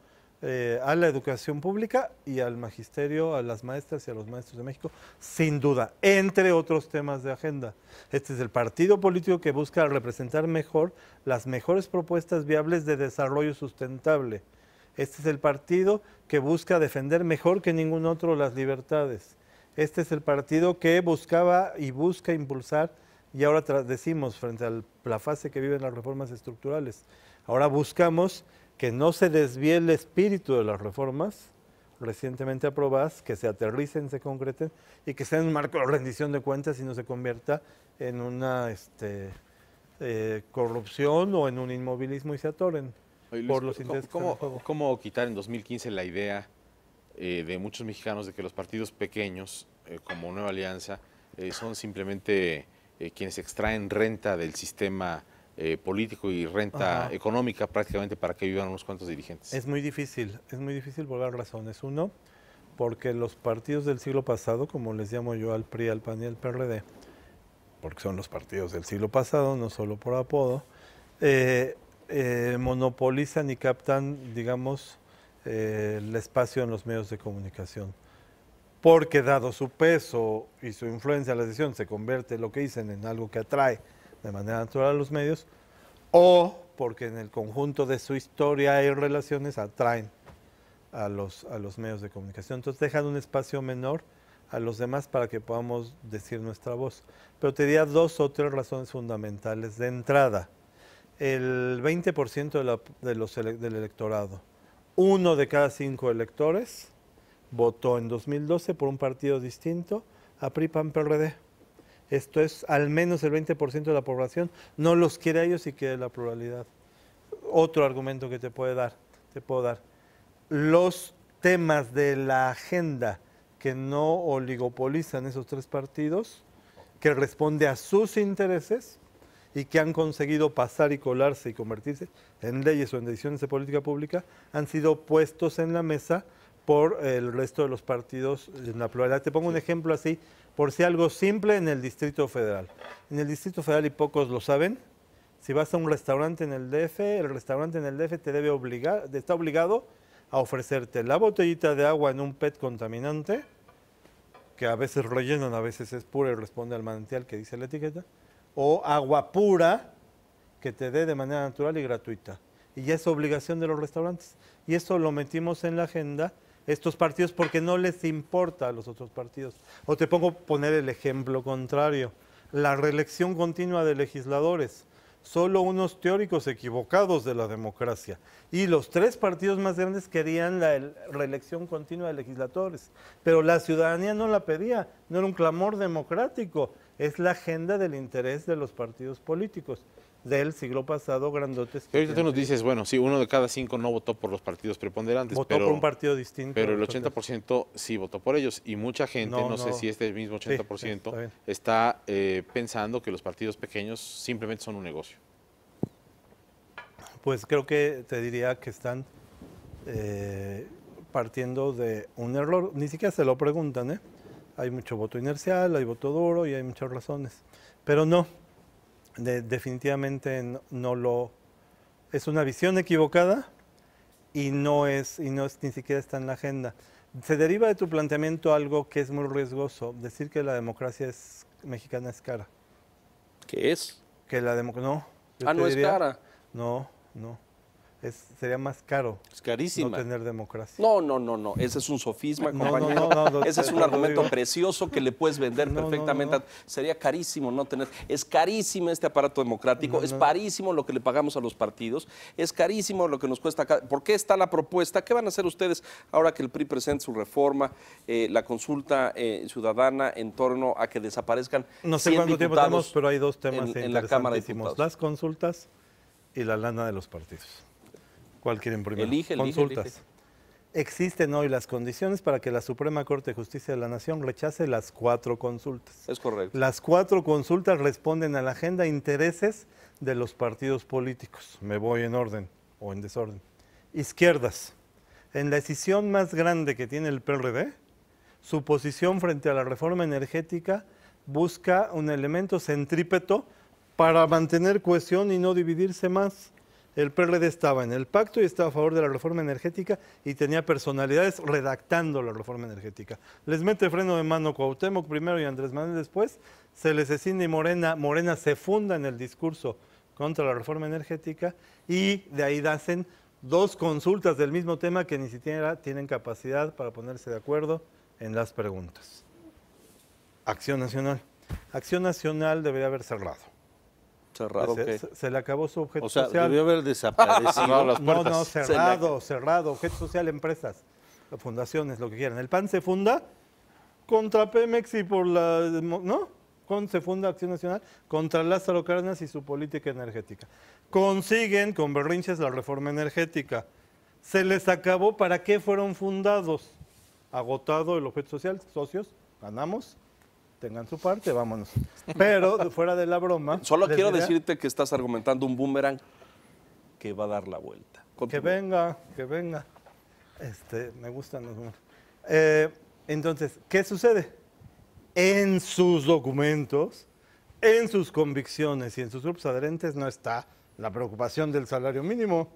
D: a la educación pública y al magisterio, a las maestras y a los maestros de México, sin duda, entre otros temas de agenda. Este es el partido político que busca representar mejor las mejores propuestas viables de desarrollo sustentable. Este es el partido que busca defender mejor que ningún otro las libertades. Este es el partido que buscaba y busca impulsar, y ahora decimos frente a la fase que viven las reformas estructurales, ahora buscamos que no se desvíe el espíritu de las reformas recientemente aprobadas, que se aterricen, se concreten y que sean un marco de rendición de cuentas y no se convierta en una corrupción o en un inmovilismo y se atoren.
B: Oye, Luis,
D: por los intereses que están en juego.
B: ¿Cómo quitar en 2015 la idea de muchos mexicanos de que los partidos pequeños, como Nueva Alianza, son simplemente quienes extraen renta del sistema político y renta económica prácticamente para que vivan unos cuantos dirigentes?
D: Es muy difícil por varias razones. Uno, porque los partidos del siglo pasado, como les llamo yo al PRI, al PAN y al PRD, porque son los partidos del siglo pasado, no solo por apodo, monopolizan y captan, digamos, el espacio en los medios de comunicación. Porque dado su peso y su influencia en la decisión, se convierte lo que dicen en algo que atrae de manera natural a los medios, o porque en el conjunto de su historia y relaciones atraen a los medios de comunicación. Entonces dejan un espacio menor a los demás para que podamos decir nuestra voz. Pero te diría 2 o 3 razones fundamentales. De entrada, el 20% del electorado, 1 de cada 5 electores, votó en 2012 por un partido distinto a PRI, PAN, PRD. Esto es al menos el 20% de la población, no los quiere a ellos y quiere la pluralidad. Otro argumento que te puedo dar, los temas de la agenda que no oligopolizan esos 3 partidos, que responde a sus intereses y que han conseguido pasar y colarse y convertirse en leyes o en decisiones de política pública, han sido puestos en la mesa por el resto de los partidos en la pluralidad. Te pongo un ejemplo así, por si algo simple, en el Distrito Federal. En el Distrito Federal, y pocos lo saben, si vas a un restaurante en el DF, el restaurante en el DF está obligado a ofrecerte la botellita de agua en un PET contaminante, que a veces rellenan, a veces es pura y responde al manantial que dice la etiqueta, o agua pura que te dé de manera natural y gratuita. Y ya es obligación de los restaurantes. Y eso lo metimos en la agenda estos partidos porque no les importa a los otros partidos. O te pongo poner el ejemplo contrario, la reelección continua de legisladores. Solo unos teóricos equivocados de la democracia. Y los 3 partidos más grandes querían la reelección continua de legisladores. Pero la ciudadanía no la pedía, no era un clamor democrático. Es la agenda del interés de los partidos políticos del siglo pasado, grandotes.
B: Pero ahorita tú nos dices, bueno, sí, 1 de cada 5 no votó por los partidos preponderantes.
D: Votó por un partido distinto.
B: Pero el 80% sí votó por ellos. Y mucha gente, no sé si este mismo 80%, está pensando que los partidos pequeños simplemente son un negocio.
D: Pues creo que te diría que están partiendo de un error. Ni siquiera se lo preguntan, ¿eh? Hay mucho voto inercial, hay voto duro y hay muchas razones. Pero no. Definitivamente es una visión equivocada y no es ni siquiera está en la agenda. Se deriva de tu planteamiento algo que es muy riesgoso, decir que la democracia mexicana es cara.
A: ¿Qué es?
D: Que la democracia
A: no es cara.
D: No. Sería más caro.
E: Es carísima.
D: No tener democracia.
A: No. Ese es un sofisma, compañero. Ese es un argumento precioso que le puedes vender perfectamente. Sería carísimo no tener. Es carísimo este aparato democrático. Es carísimo lo que le pagamos a los partidos. Es carísimo lo que nos cuesta acá. ¿Por qué está la propuesta? ¿Qué van a hacer ustedes ahora que el PRI presente su reforma, la consulta ciudadana en torno a que desaparezcan?
D: No sé cuánto tiempo tenemos, pero hay 2 temas
A: en la Cámara de Diputados.
D: Las consultas y la lana de los partidos. ¿Cuál quieren primero?
A: Elige.
D: Existen hoy las condiciones para que la Suprema Corte de Justicia de la Nación rechace las 4 consultas.
A: Es correcto.
D: Las 4 consultas responden a la agenda intereses de los partidos políticos. Me voy en orden o en desorden. Izquierdas. En la decisión más grande que tiene el PRD, su posición frente a la reforma energética busca un elemento centrípeto para mantener cohesión y no dividirse más. El PRD estaba en el pacto y estaba a favor de la reforma energética y tenía personalidades redactando la reforma energética. Les mete freno de mano Cuauhtémoc primero y Andrés Manuel después, se les escinde y Morena se funda en el discurso contra la reforma energética y de ahí nacen dos consultas del mismo tema que ni siquiera tienen capacidad para ponerse de acuerdo en las preguntas. Acción Nacional. Acción Nacional debería haber cerrado.
E: Cerrado, ¿qué?
D: Se le acabó su objeto
E: O sea,
D: social.
E: debió haber desaparecido.
D: No, cerrado. Objeto social, empresas, fundaciones, lo que quieran. El PAN se funda contra Pemex y por la... ¿no? Se funda Acción Nacional contra Lázaro Cárdenas y su política energética. Consiguen con berrinches la reforma energética. Se les acabó. ¿Para qué fueron fundados? Agotado el objeto social, socios, ganamos, tengan su parte, vámonos. Pero fuera de la broma...
A: Solo quiero decirte que estás argumentando un boomerang que va a dar la vuelta. Continúa.
D: Que venga. Me gustan los números. Entonces, ¿qué sucede? En sus documentos, en sus convicciones y en sus grupos adherentes no está la preocupación del salario mínimo.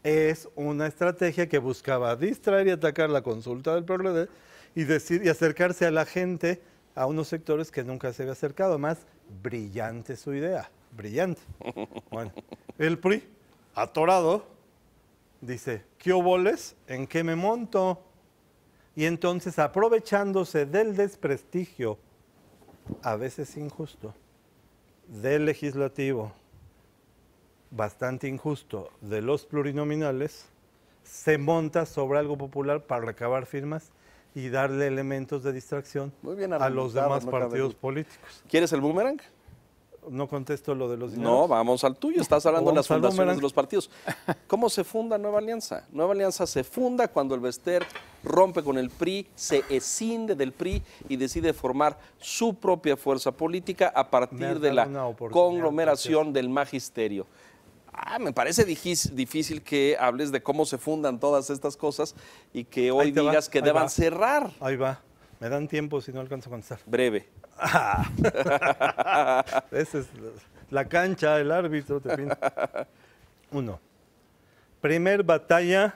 D: Es una estrategia que buscaba distraer y atacar la consulta del PRD y acercarse a la gente, a unos sectores que nunca se había acercado. Además, brillante su idea, brillante. Bueno, el PRI, atorado, dice, ¿qué oboles? ¿En qué me monto? Y entonces, aprovechándose del desprestigio, a veces injusto, del legislativo, bastante injusto, de los plurinominales, se monta sobre algo popular para recabar firmas y darle elementos de distracción a los demás partidos políticos.
A: ¿Quieres el boomerang?
D: No contesto lo de los dineros.
A: No, vamos al tuyo. Estás hablando de las
D: Vamos al
A: fundaciones
D: boomerang.
A: de los partidos. ¿Cómo se funda Nueva Alianza? Nueva Alianza se funda cuando el Bester rompe con el PRI, se escinde del PRI y decide formar su propia fuerza política a partir de la conglomeración del magisterio. Me parece difícil que hables de cómo se fundan todas estas cosas y que hoy digas que deban cerrar.
D: Ahí va. Me dan tiempo si no alcanzo a contestar.
A: Breve.
D: Esa es la cancha, el árbitro. Te pinta. 1. Primer batalla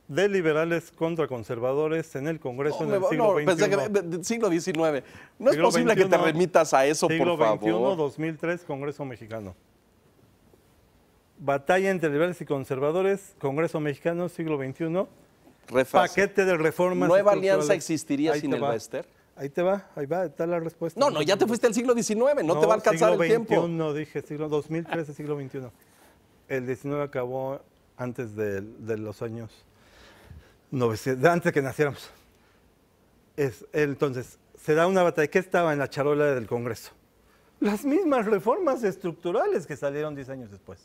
D: de liberales contra conservadores en el Congreso en el siglo XXI.
A: Pensé que siglo XIX. No es posible que te remitas a eso, por favor.
D: Siglo XXI, 2003, Congreso Mexicano. Batalla entre liberales y conservadores, Congreso Mexicano, siglo XXI.
A: Refase.
D: Paquete de reformas.
A: ¿Nueva Alianza existiría sin el Bester?
D: Ahí va, está la respuesta.
A: No, ya te fuiste al siglo XIX, no te va a alcanzar el tiempo.
D: Siglo XXI, dije, siglo 2013, siglo XXI. El 19 acabó antes de los años 900, antes de que naciéramos. Entonces, se da una batalla. ¿Qué estaba en la charola del Congreso? Las mismas reformas estructurales que salieron 10 años después.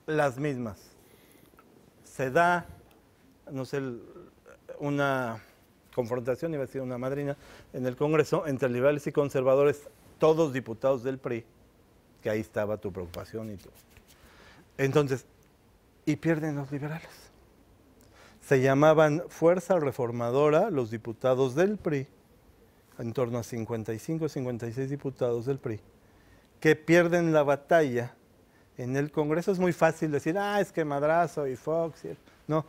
D: Las mismas. Se da, no sé, una confrontación, iba a decir una madrina, en el Congreso entre liberales y conservadores, todos diputados del PRI, que ahí estaba tu preocupación y tú. Entonces, y pierden los liberales. Se llamaban Fuerza Reformadora los diputados del PRI, en torno a 55, 56 diputados del PRI, que pierden la batalla en el Congreso. Es muy fácil decir, es que Madrazo y Fox. No,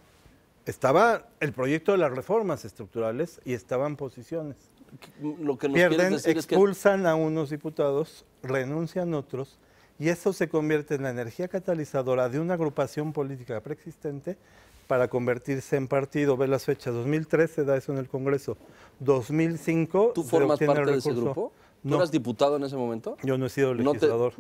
D: estaba el proyecto de las reformas estructurales y estaban posiciones.
A: Lo que nos
D: pierden,
A: decir
D: expulsan a unos diputados, renuncian otros, y eso se convierte en la energía catalizadora de una agrupación política preexistente para convertirse en partido. Ve las fechas, 2003 se da eso en el Congreso, 2005
A: ¿Tú formas parte de ese
D: recurso.
A: grupo? ¿Tú
D: No.
A: eras diputado en ese momento?
D: Yo no he sido legislador.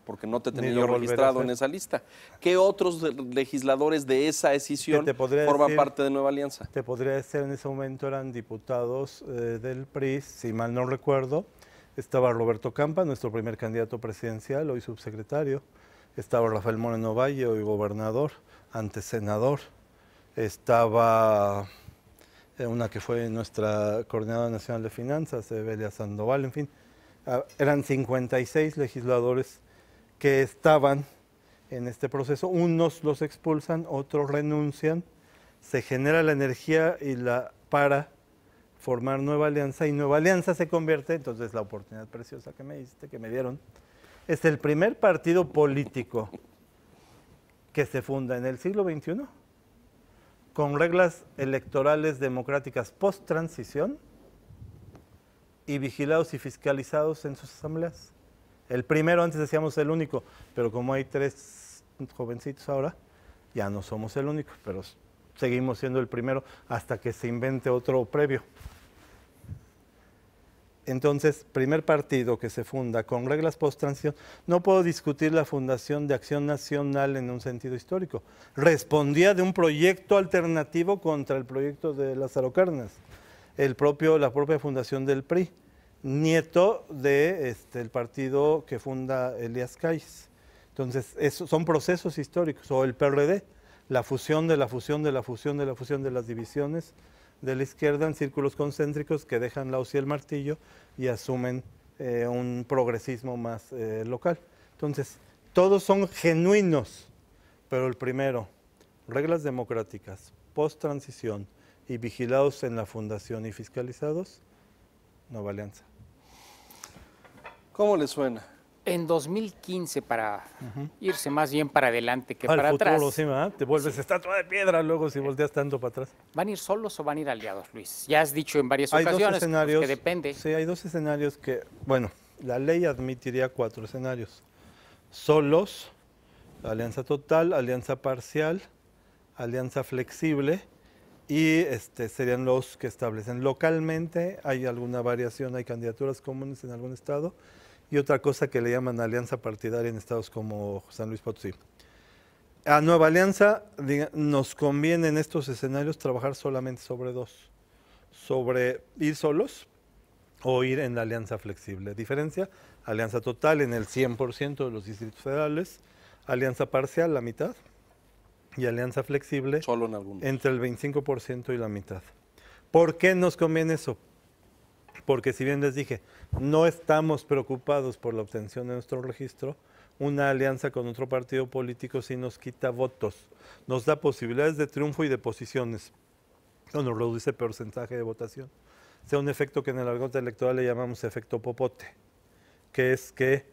A: Porque no te tenía
D: Ni
A: yo
D: lo volveré a
A: registrado
D: hacer.
A: en esa lista. ¿Qué otros legisladores de esa escisión
D: te podría
A: forman
D: decir?
A: parte de Nueva Alianza?
D: Te podría decir, en ese momento eran diputados del PRI, si mal no recuerdo. Estaba Roberto Campa, nuestro primer candidato presidencial, hoy subsecretario. Estaba Rafael Moreno Valle, hoy gobernador, antes senador. Estaba una que fue nuestra coordinadora nacional de finanzas, Belia Sandoval, en fin. Eran 56 legisladores que estaban en este proceso. Unos los expulsan, otros renuncian. Se genera la energía para formar Nueva Alianza, y Nueva Alianza se convierte, entonces la oportunidad preciosa que me diste, que me dieron, es el primer partido político que se funda en el siglo XXI con reglas electorales democráticas post-transición y vigilados y fiscalizados en sus asambleas. El primero, antes decíamos el único, pero como hay 3 jovencitos ahora, ya no somos el único, pero seguimos siendo el primero hasta que se invente otro previo. Entonces, primer partido que se funda con reglas post-transición. No puedo discutir la fundación de Acción Nacional en un sentido histórico. Respondía de un proyecto alternativo contra el proyecto de Lázaro Cárdenas, la propia fundación del PRI, nieto de el partido que funda Elías Calles. Entonces, son procesos históricos. O el PRD, la fusión de la fusión de la fusión de la fusión de las divisiones de la izquierda en círculos concéntricos que dejan la hoz y el martillo y asumen un progresismo más local. Entonces, todos son genuinos, pero el primero, reglas democráticas, post-transición y vigilados en la fundación y fiscalizados, Nueva Alianza.
A: ¿Cómo le suena?
C: En 2015, para irse más bien para adelante que
D: Al
C: para
D: futuro,
C: atrás,
D: sí, ¿verdad? Te vuelves estatua de piedra luego si volteas tanto para atrás.
C: ¿van a ir solos o van a ir aliados, Luis? Ya has dicho en varias
D: Hay dos
C: ocasiones
D: escenarios.
C: que depende.
D: Sí, hay 2 escenarios que, bueno, la ley admitiría 4 escenarios. Solos, alianza total, alianza parcial, alianza flexible, y serían los que establecen. Localmente hay alguna variación, hay candidaturas comunes en algún estado, y otra cosa que le llaman alianza partidaria en estados como San Luis Potosí. A Nueva Alianza nos conviene en estos escenarios trabajar solamente sobre 2, sobre ir solos o ir en la alianza flexible. Diferencia, alianza total en el 100% de los distritos federales, alianza parcial la mitad y alianza flexible
A: Solo en algunos.
D: entre el 25% y la mitad. ¿Por qué nos conviene eso? Porque si bien les dije, no estamos preocupados por la obtención de nuestro registro, una alianza con otro partido político sí nos quita votos, nos da posibilidades de triunfo y de posiciones, o nos reduce porcentaje de votación. O sea, un efecto que en el argot electoral le llamamos efecto popote, que es que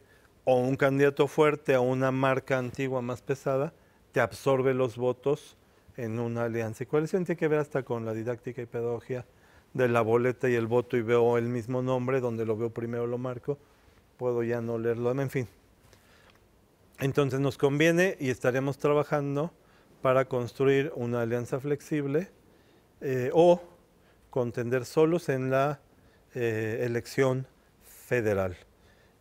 D: o un candidato fuerte o una marca antigua más pesada te absorbe los votos en una alianza y coalición. Tiene que ver hasta con la didáctica y pedagogía de la boleta y el voto, y veo el mismo nombre, donde lo veo primero lo marco, puedo ya no leerlo, en fin. Entonces nos conviene y estaremos trabajando para construir una alianza flexible o contender solos en la elección federal.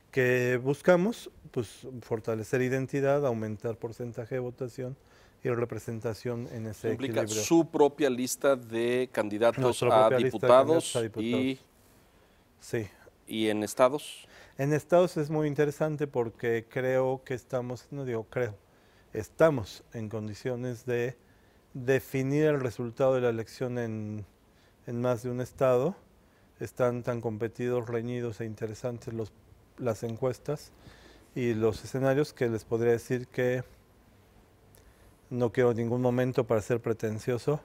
D: Que buscamos, pues, fortalecer identidad, aumentar porcentaje de votación y representación en ese
A: Implica
D: equilibrio.
A: su propia lista de candidatos
D: Nuestra
A: a
D: propia lista de
A: diputados,
D: candidatos a diputados. Sí.
A: y en estados.
D: En estados es muy interesante porque creo que estamos en condiciones de definir el resultado de la elección en más de un estado. Están tan competidos, reñidos e interesantes las encuestas y los escenarios que les podría decir que no quiero en ningún momento para ser pretencioso,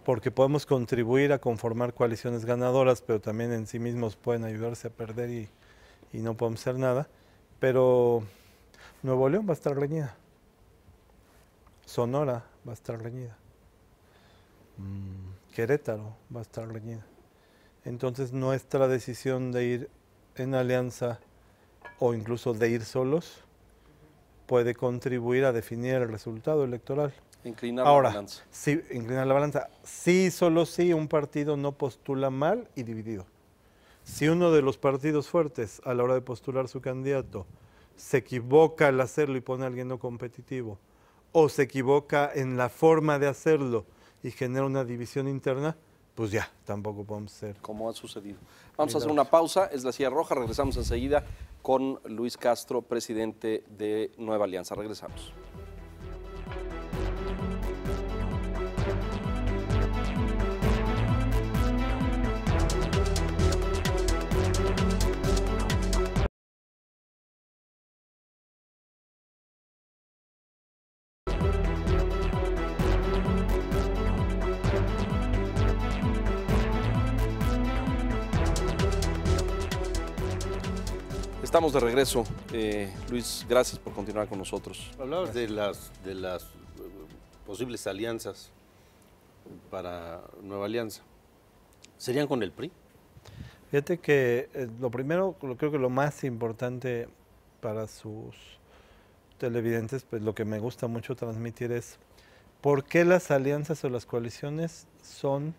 D: porque podemos contribuir a conformar coaliciones ganadoras, pero también en sí mismos pueden ayudarse a perder y no podemos hacer nada. Pero Nuevo León va a estar reñida, Sonora va a estar reñida, Querétaro va a estar reñida. Entonces nuestra decisión de ir en alianza o incluso de ir solos puede contribuir a definir el resultado electoral.
A: Inclinar
D: Ahora,
A: la balanza.
D: sí, inclinar la balanza. Sí, solo sí, un partido no postula mal y dividido. Si uno de los partidos fuertes a la hora de postular su candidato se equivoca al hacerlo y pone a alguien no competitivo, o se equivoca en la forma de hacerlo y genera una división interna, pues ya, tampoco podemos ser.
A: Como ha sucedido. Vamos a hacer una pausa, es la Silla Roja, regresamos enseguida con Luis Castro, presidente de Nueva Alianza. Regresamos. Estamos de regreso. Luis, gracias por continuar con nosotros.
E: Hablabas de las posibles alianzas para Nueva Alianza. ¿Serían con el PRI?
D: Fíjate que lo primero, creo que lo más importante para sus televidentes, pues lo que me gusta mucho transmitir es por qué las alianzas o las coaliciones son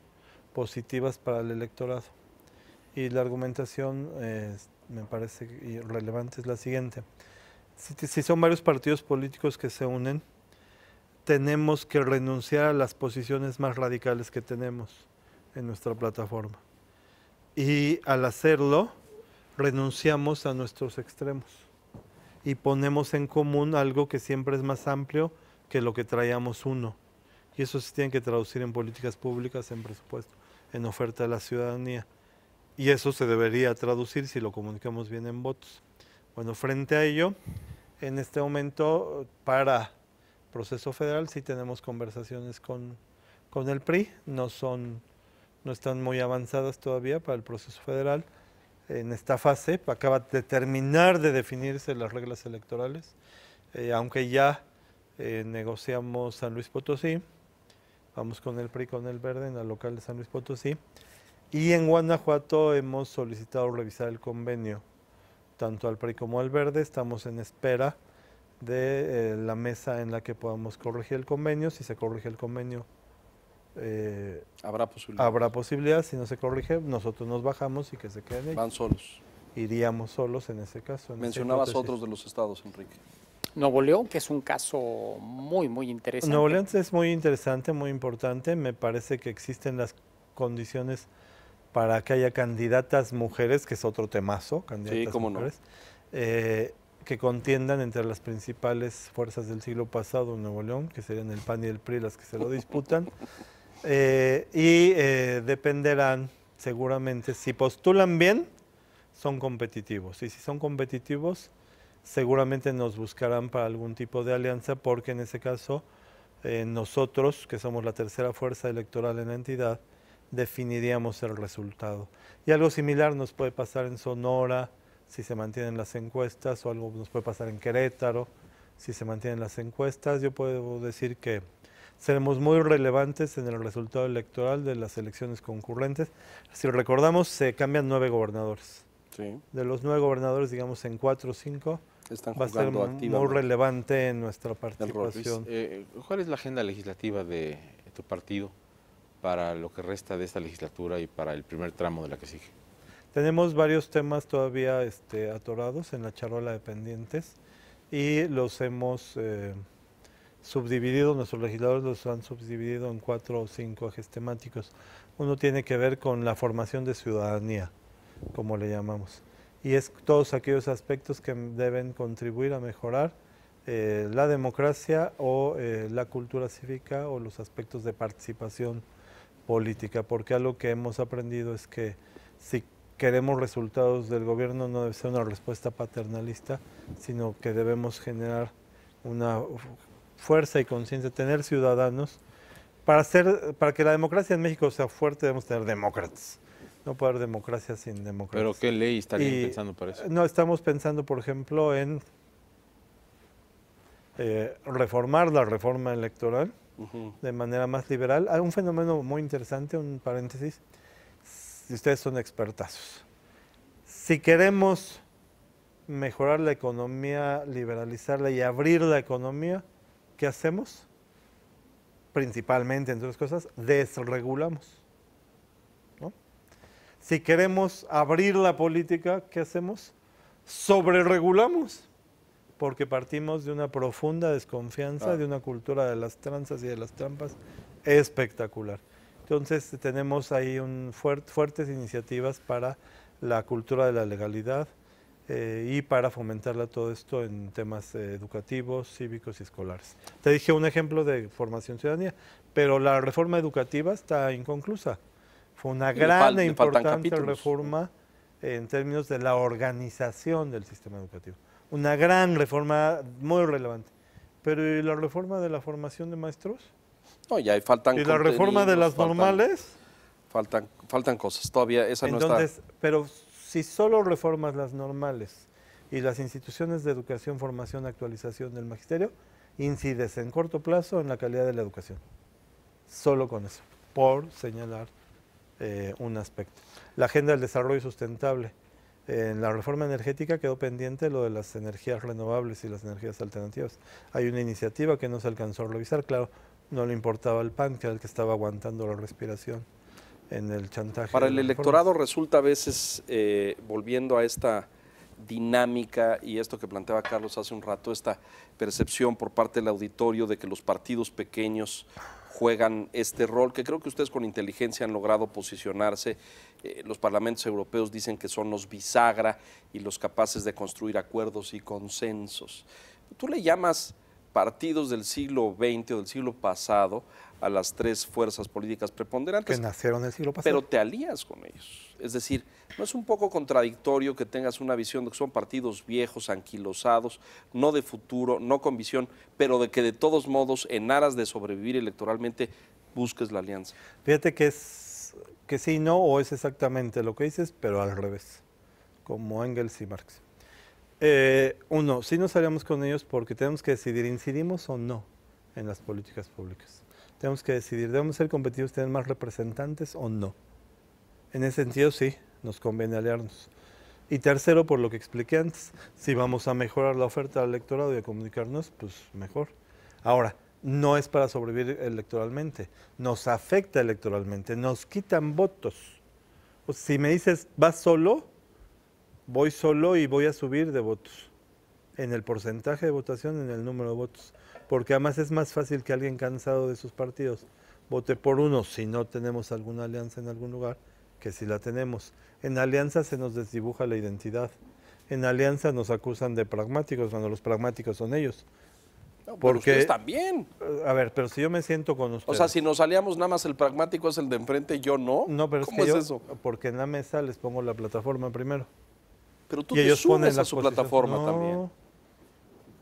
D: positivas para el electorado. Y la argumentación me parece relevante es la siguiente. Si son varios partidos políticos que se unen, tenemos que renunciar a las posiciones más radicales que tenemos en nuestra plataforma. Y al hacerlo, renunciamos a nuestros extremos y ponemos en común algo que siempre es más amplio que lo que traíamos uno. Y eso se tiene que traducir en políticas públicas, en presupuesto, en oferta a la ciudadanía. Y eso se debería traducir si lo comunicamos bien en votos. Bueno, frente a ello, en este momento, para proceso federal, sí tenemos conversaciones con el PRI, no están muy avanzadas todavía para el proceso federal. En esta fase acaba de terminar de definirse las reglas electorales, aunque ya negociamos San Luis Potosí, vamos con el PRI, con el Verde en la local de San Luis Potosí, y en Guanajuato hemos solicitado revisar el convenio, tanto al PRI como al Verde. Estamos en espera de la mesa en la que podamos corregir el convenio. Si se corrige el convenio, habrá posibilidad. Si no se corrige, nosotros nos bajamos y que se queden ellos.
A: Van solos.
D: Iríamos solos en ese caso.
A: Mencionabas otros de los estados, Enrique.
C: Nuevo León, que es un caso muy, muy interesante.
D: Nuevo León es muy interesante, muy importante. Me parece que existen las condiciones para que haya candidatas mujeres, que es otro temazo, candidatas mujeres, que contiendan entre las principales fuerzas del siglo pasado en Nuevo León, que serían el PAN y el PRI las que se lo disputan, dependerán seguramente, si postulan bien, son competitivos, y si son competitivos, seguramente nos buscarán para algún tipo de alianza, porque en ese caso nosotros, que somos la tercera fuerza electoral en la entidad, definiríamos el resultado. Y algo similar nos puede pasar en Sonora, si se mantienen las encuestas, o algo nos puede pasar en Querétaro, si se mantienen las encuestas. Yo puedo decir que seremos muy relevantes en el resultado electoral de las elecciones concurrentes. Si recordamos, se cambian 9 gobernadores.
A: Sí. De
D: los 9 gobernadores, digamos, en 4 o 5, va a ser muy relevante en nuestra participación.
B: ¿Cuál es la agenda legislativa de tu partido para lo que resta de esta legislatura y para el primer tramo de la que sigue?
D: Tenemos varios temas todavía atorados en la charola de pendientes y los hemos subdividido, nuestros legisladores los han subdividido en 4 o 5 ejes temáticos. Uno tiene que ver con la formación de ciudadanía, como le llamamos, y es todos aquellos aspectos que deben contribuir a mejorar la democracia o la cultura cívica o los aspectos de participación política, porque algo que hemos aprendido es que si queremos resultados del gobierno no debe ser una respuesta paternalista, sino que debemos generar una fuerza y conciencia, tener ciudadanos. Para que la democracia en México sea fuerte debemos tener demócratas. No puede haber democracia sin demócratas.
B: ¿Pero qué ley estarían pensando para eso?
D: No, estamos pensando, por ejemplo, en reformar la reforma electoral de manera más liberal. Hay un fenómeno muy interesante, un paréntesis, si ustedes son expertazos. Si queremos mejorar la economía, liberalizarla y abrir la economía, ¿qué hacemos? Principalmente, entre otras cosas, desregulamos, ¿no? Si queremos abrir la política, ¿qué hacemos? Sobreregulamos, porque partimos de una profunda desconfianza, de una cultura de las tranzas y de las trampas espectacular. Entonces tenemos ahí fuertes iniciativas para la cultura de la legalidad y para fomentarla todo esto en temas educativos, cívicos y escolares. Te dije un ejemplo de formación ciudadanía, pero la reforma educativa está inconclusa. Fue una gran e importante reforma en términos de la organización del sistema educativo. Una gran reforma muy relevante. Pero ¿y la reforma de la formación de maestros?
A: No, ya faltan.
D: ¿Y la reforma de las normales?
A: Faltan cosas todavía, esa no está.
D: Pero si solo reformas las normales y las instituciones de educación, formación, actualización del magisterio, incides en corto plazo en la calidad de la educación. Solo con eso, por señalar un aspecto. La agenda del desarrollo sustentable. En la reforma energética quedó pendiente lo de las energías renovables y las energías alternativas. Hay una iniciativa que no se alcanzó a revisar, claro, no le importaba el PAN, que era el que estaba aguantando la respiración en el chantaje.
A: Para el electorado resulta a veces, volviendo a esta dinámica y esto que planteaba Carlos hace un rato, esta percepción por parte del auditorio de que los partidos pequeños juegan este rol, que creo que ustedes con inteligencia han logrado posicionarse. Los parlamentos europeos dicen que son los bisagra y los capaces de construir acuerdos y consensos. ¿Tú le llamas partidos del siglo XX o del siglo pasado a las tres fuerzas políticas preponderantes?
D: Que nacieron el siglo pasado.
A: Pero te alías con ellos. Es decir, ¿no es un poco contradictorio que tengas una visión de que son partidos viejos, anquilosados, no de futuro, no con visión, pero de que de todos modos, en aras de sobrevivir electoralmente, busques la alianza?
D: Fíjate que sí, no, o es exactamente lo que dices, pero al revés, como Engels y Marx. Uno, sí nos haríamos con ellos porque tenemos que decidir, ¿incidimos o no en las políticas públicas? Tenemos que decidir, ¿debemos ser competitivos, tener más representantes o no? En ese sentido, sí, nos conviene aliarnos. Y tercero, por lo que expliqué antes, si vamos a mejorar la oferta al electorado y a comunicarnos, pues mejor. Ahora, no es para sobrevivir electoralmente, nos afecta electoralmente, nos quitan votos. O sea, si me dices, vas solo, voy solo y voy a subir de votos, en el porcentaje de votación, en el número de votos, porque además es más fácil que alguien cansado de sus partidos vote por uno si no tenemos alguna alianza en algún lugar, que si la tenemos. En alianza se nos desdibuja la identidad, en alianza nos acusan de pragmáticos, cuando los pragmáticos son ellos.
A: No,
D: porque
A: ustedes también.
D: A ver, pero si yo me siento con ustedes.
A: O sea, si nos aliamos nada más el pragmático es el de enfrente y yo no.
D: No, pero
A: ¿Cómo es eso?
D: Porque en la mesa les pongo la plataforma primero.
A: Pero tú
D: Y
A: te
D: ellos ponen
A: subes a
D: las
A: su
D: posiciones.
A: plataforma
D: No,
A: también.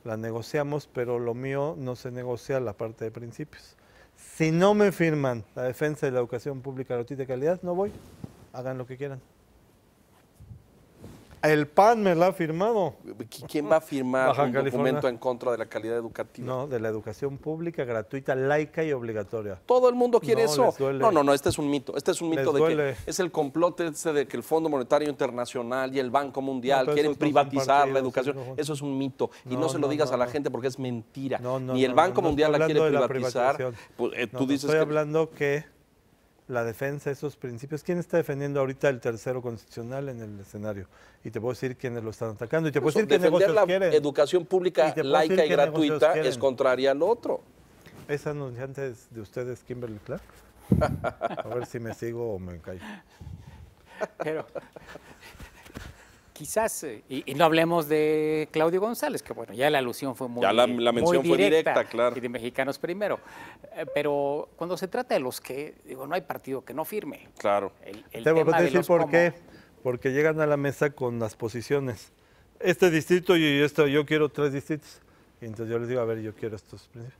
D: la negociamos, pero lo mío no se negocia la parte de principios. Si no me firman la defensa de la educación pública gratuita de calidad, no voy. Hagan lo que quieran. El PAN me la ha firmado.
A: ¿Quién va a firmar
D: Baja
A: un
D: California.
A: documento en contra de la calidad educativa?
D: No, de la educación pública gratuita, laica y obligatoria.
A: Todo el mundo quiere
D: No,
A: eso.
D: les duele.
A: No, este es un mito. Este es un mito
D: Les
A: de
D: duele.
A: que es el complot de que el Fondo Monetario Internacional y el Banco Mundial
D: pero
A: quieren
D: esos no son
A: privatizar la
D: partidos,
A: educación.
D: esos no son-
A: Eso es un mito. Y
D: No,
A: no se lo
D: no,
A: digas
D: no,
A: a la
D: no.
A: gente porque es mentira.
D: No,
A: Ni el Banco Mundial la
D: estoy
A: quiere
D: hablando de la
A: privatizar.
D: privatización.
A: Pues,
D: No,
A: tú
D: no,
A: dices
D: estoy
A: que
D: hablando que la defensa de esos principios, ¿quién está defendiendo ahorita el tercero constitucional en el escenario? Y te puedo decir quiénes lo están atacando. Y te puedo decir qué
A: defender
D: negocios
A: la
D: quieren.
A: educación pública
D: Y te puedo
A: laica
D: decir
A: y
D: qué negocios
A: gratuita
D: quieren.
A: es contraria al otro.
D: ¿Es anunciante de ustedes Kimberly Clark? A ver si me sigo o me callo.
C: Pero quizás, y no hablemos de Claudio González, que bueno, ya la alusión fue muy
A: Ya la mención
C: muy
A: fue directa, claro.
C: y de Mexicanos Primero. Pero cuando se trata de los que, digo, no hay partido que no firme.
A: Claro.
C: El
D: Te voy
C: tema
D: a
C: de
D: decir
C: los
D: por
C: cómo-
D: qué. Porque llegan a la mesa con las posiciones. Este distrito y esto, yo quiero 3 distritos. Y entonces yo les digo, a ver, yo quiero estos principios.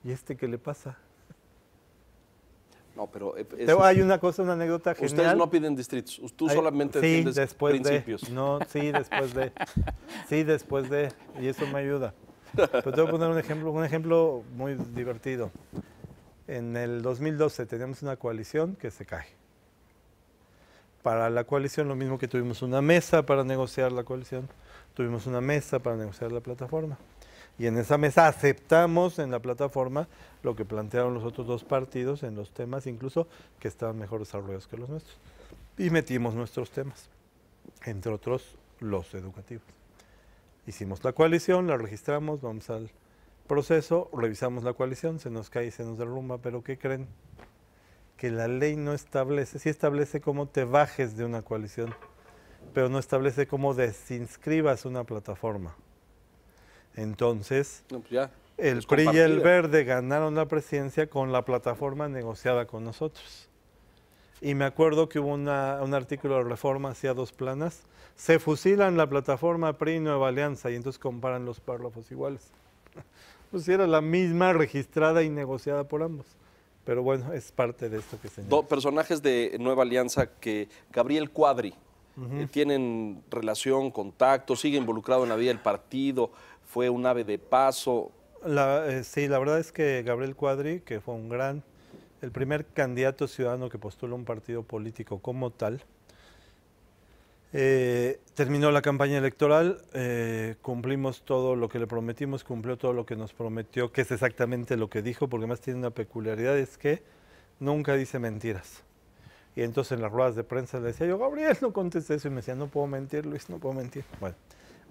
D: ¿Y este qué le pasa?
A: No, pero
D: Hay una cosa, una anécdota genial.
A: ustedes no piden distritos. Tú
D: Ay,
A: solamente
D: sí,
A: defiendes
D: después
A: principios.
D: de. No, sí, después de. Sí, después de. Y eso me ayuda. Pero te voy a poner un ejemplo muy divertido. En el 2012 teníamos una coalición que se cae. Para la coalición, lo mismo que tuvimos una mesa para negociar la coalición, tuvimos una mesa para negociar la plataforma. Y en esa mesa aceptamos en la plataforma lo que plantearon los otros 2 partidos en los temas, incluso que estaban mejor desarrollados que los nuestros. Y metimos nuestros temas, entre otros los educativos. Hicimos la coalición, la registramos, vamos al proceso, revisamos la coalición, se nos cae y se nos derrumba, pero ¿qué creen? Que la ley no establece, sí establece cómo te bajes de una coalición, pero no establece cómo desinscribas una plataforma. Entonces,
A: No, pues ya,
D: el
A: es
D: PRI y el
A: compartida.
D: Verde ganaron la presidencia con la plataforma negociada con nosotros. Y me acuerdo que hubo un artículo de Reforma hacía 2 planas, se fusilan la plataforma PRI Nueva Alianza y entonces comparan los párrafos iguales. Pues era la misma registrada y negociada por ambos. Pero bueno, es parte de esto que señala.
A: 2 personajes de Nueva Alianza que Gabriel Cuadri ¿Tienen relación, contacto? ¿Sigue involucrado en la vida del partido? ¿Fue un ave de paso?
D: Sí, la verdad es que Gabriel Cuadri, que fue el primer candidato ciudadano que postuló un partido político como tal, terminó la campaña electoral, cumplimos todo lo que le prometimos, cumplió todo lo que nos prometió, que es exactamente lo que dijo, porque además tiene una peculiaridad, es que nunca dice mentiras. Y entonces en las ruedas de prensa le decía yo, Gabriel, no contestes eso, y me decía, no puedo mentir, Luis, no puedo mentir. Bueno,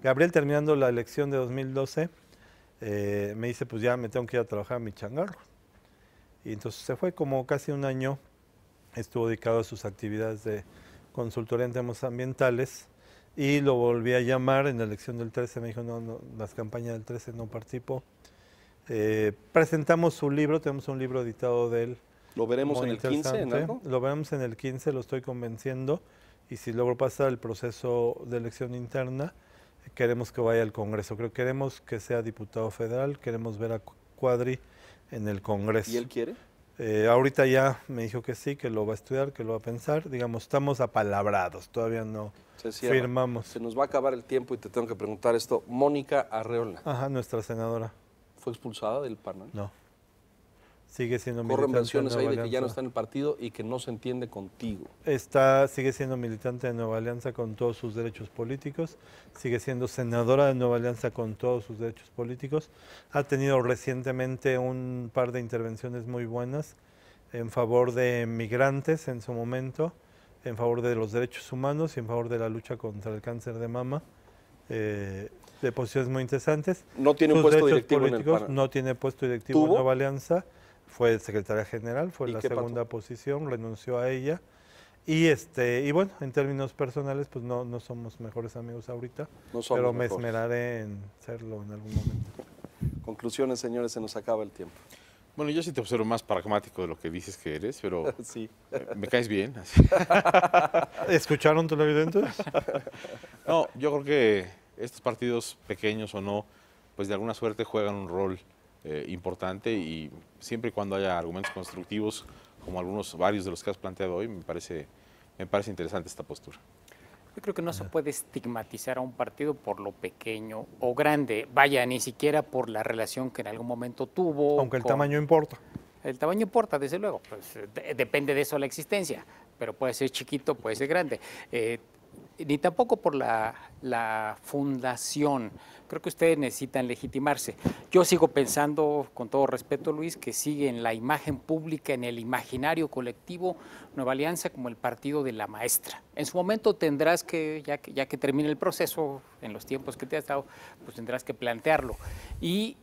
D: Gabriel, terminando la elección de 2012, me dice, pues ya me tengo que ir a trabajar a mi changarro. Y entonces se fue, como casi un año, estuvo dedicado a sus actividades de consultoría en temas ambientales, y lo volví a llamar en la elección del 13, me dijo, no, las campañas del 13 no participo. Presentamos su libro, tenemos un libro editado de él.
A: ¿Lo veremos en el 15 en algo?
D: Lo veremos en el 15, lo estoy convenciendo, y si logro pasar el proceso de elección interna, queremos que vaya al Congreso. Queremos que sea diputado federal, queremos ver a Cuadri en el Congreso.
A: ¿Y él quiere?
D: Ahorita ya me dijo que sí, que lo va a estudiar, que lo va a pensar. Digamos, estamos apalabrados, todavía no firmamos.
A: Se nos va a acabar el tiempo y te tengo que preguntar esto. Mónica Arreola.
D: Ajá, nuestra senadora.
A: ¿Fue expulsada del PAN?
D: No. Sigue siendo
A: militante. Corren versiones ahí de
D: Alianza.
A: que ya no está en el partido y que no se entiende contigo.
D: Sigue siendo militante de Nueva Alianza con todos sus derechos políticos, sigue siendo senadora de Nueva Alianza con todos sus derechos políticos. Ha tenido recientemente un par de intervenciones muy buenas en favor de migrantes en su momento, en favor de los derechos humanos y en favor de la lucha contra el cáncer de mama. De posiciones muy interesantes.
A: No tiene un puesto directivo en el PAN.
D: No tiene puesto directivo en Nueva Alianza. Fue secretaria general, fue la segunda posición, renunció a ella. Y bueno, en términos personales, pues no somos mejores amigos ahorita, pero me esmeraré en serlo en algún momento.
A: Conclusiones, señores, se nos acaba el tiempo.
B: Bueno, yo sí te observo más pragmático de lo que dices que eres, pero
A: sí.
B: Me caes bien. Así.
D: ¿Escucharon televidentes?
B: No, yo creo que estos partidos, pequeños o no, pues de alguna suerte juegan un rol importante, y siempre y cuando haya argumentos constructivos, como varios de los que has planteado hoy, me parece interesante esta postura.
C: Yo creo que no se puede estigmatizar a un partido por lo pequeño o grande, vaya, ni siquiera por la relación que en algún momento tuvo.
D: Aunque el tamaño importa.
C: El tamaño importa, desde luego, pues, depende de eso la existencia, pero puede ser chiquito, puede ser grande. Ni tampoco por la fundación. Creo que ustedes necesitan legitimarse. Yo sigo pensando, con todo respeto, Luis, que sigue en la imagen pública, en el imaginario colectivo, Nueva Alianza como el partido de la maestra. En su momento tendrás que, ya que termine el proceso, en los tiempos que te has dado, pues tendrás que plantearlo. Y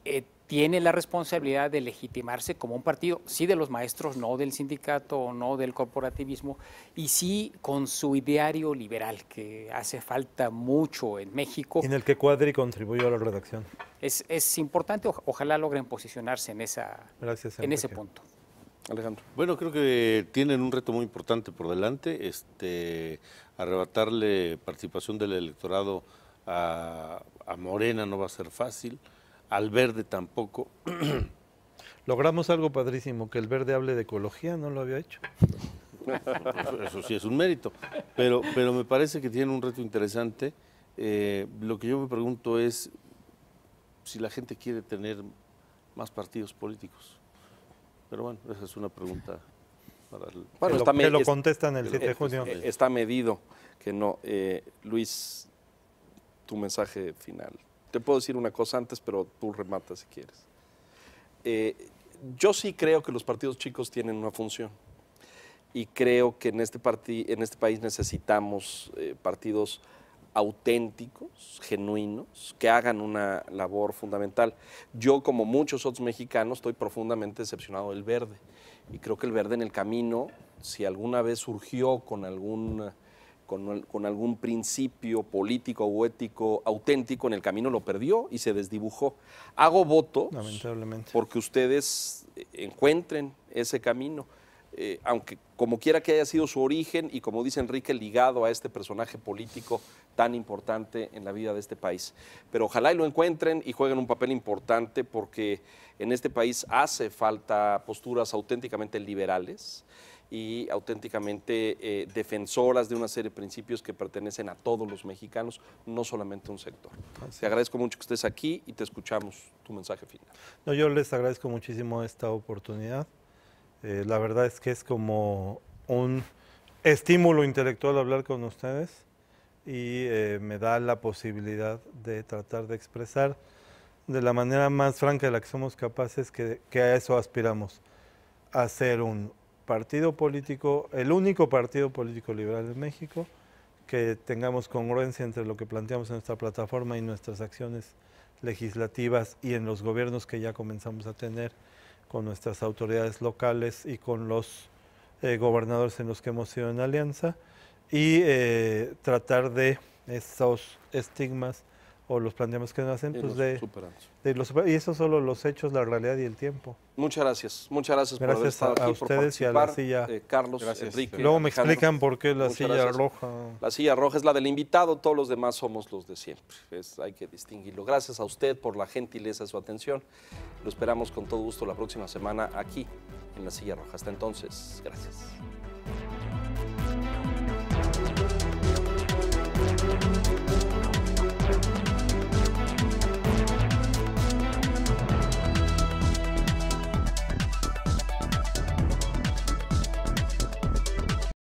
C: tiene la responsabilidad de legitimarse como un partido, sí de los maestros, no del sindicato, no del corporativismo, y sí con su ideario liberal, que hace falta mucho en México.
D: En el que Cuadri contribuyó a la redacción.
C: Es importante, ojalá logren posicionarse en ese punto.
A: Alejandro.
E: Bueno, creo que tienen un reto muy importante por delante, arrebatarle participación del electorado a Morena no va a ser fácil, al Verde tampoco.
D: Logramos algo padrísimo, que el Verde hable de ecología, no lo había hecho.
E: Eso sí es un mérito, pero me parece que tienen un reto interesante. Lo que yo me pregunto es si la gente quiere tener más partidos políticos. Pero bueno, esa es una pregunta para el...
A: Bueno,
D: que lo contestan el 7 de junio.
A: Está medido que no. Luis, tu mensaje final. Te puedo decir una cosa antes, pero tú rematas si quieres. Yo sí creo que los partidos chicos tienen una función. Y creo que en este país necesitamos partidos auténticos, genuinos, que hagan una labor fundamental. Yo, como muchos otros mexicanos, estoy profundamente decepcionado del Verde. Y creo que el Verde en el camino, si alguna vez surgió con algún principio político o ético auténtico, en el camino lo perdió y se desdibujó. Hago voto porque ustedes encuentren ese camino. Aunque como quiera que haya sido su origen y como dice Enrique, ligado a este personaje político tan importante en la vida de este país. Pero ojalá y lo encuentren y jueguen un papel importante, porque en este país hace falta posturas auténticamente liberales y auténticamente defensoras de una serie de principios que pertenecen a todos los mexicanos, no solamente a un sector. Te agradezco mucho que estés aquí y te escuchamos tu mensaje final.
D: No, yo les agradezco muchísimo esta oportunidad. La verdad es que es como un estímulo intelectual hablar con ustedes y me da la posibilidad de tratar de expresar de la manera más franca de la que somos capaces que a eso aspiramos, a ser un partido político, el único partido político liberal en México, que tengamos congruencia entre lo que planteamos en nuestra plataforma y nuestras acciones legislativas y en los gobiernos que ya comenzamos a tener con nuestras autoridades locales y con los gobernadores en los que hemos sido en alianza, y tratar de esos estigmas o los planteamientos que nos hacen, pues y eso solo los hechos, la realidad y el tiempo.
A: Muchas gracias por haber estado aquí,
D: a ustedes y a la silla.
A: Carlos,
B: Gracias.
A: Enrique.
D: Luego me
A: Alejandro,
D: explican por qué la
A: muchas
D: silla
A: gracias.
D: roja.
A: La silla roja es la del invitado, todos los demás somos los de siempre. Hay que distinguirlo. Gracias a usted por la gentileza de su atención. Lo esperamos con todo gusto la próxima semana aquí en la silla roja. Hasta entonces, gracias.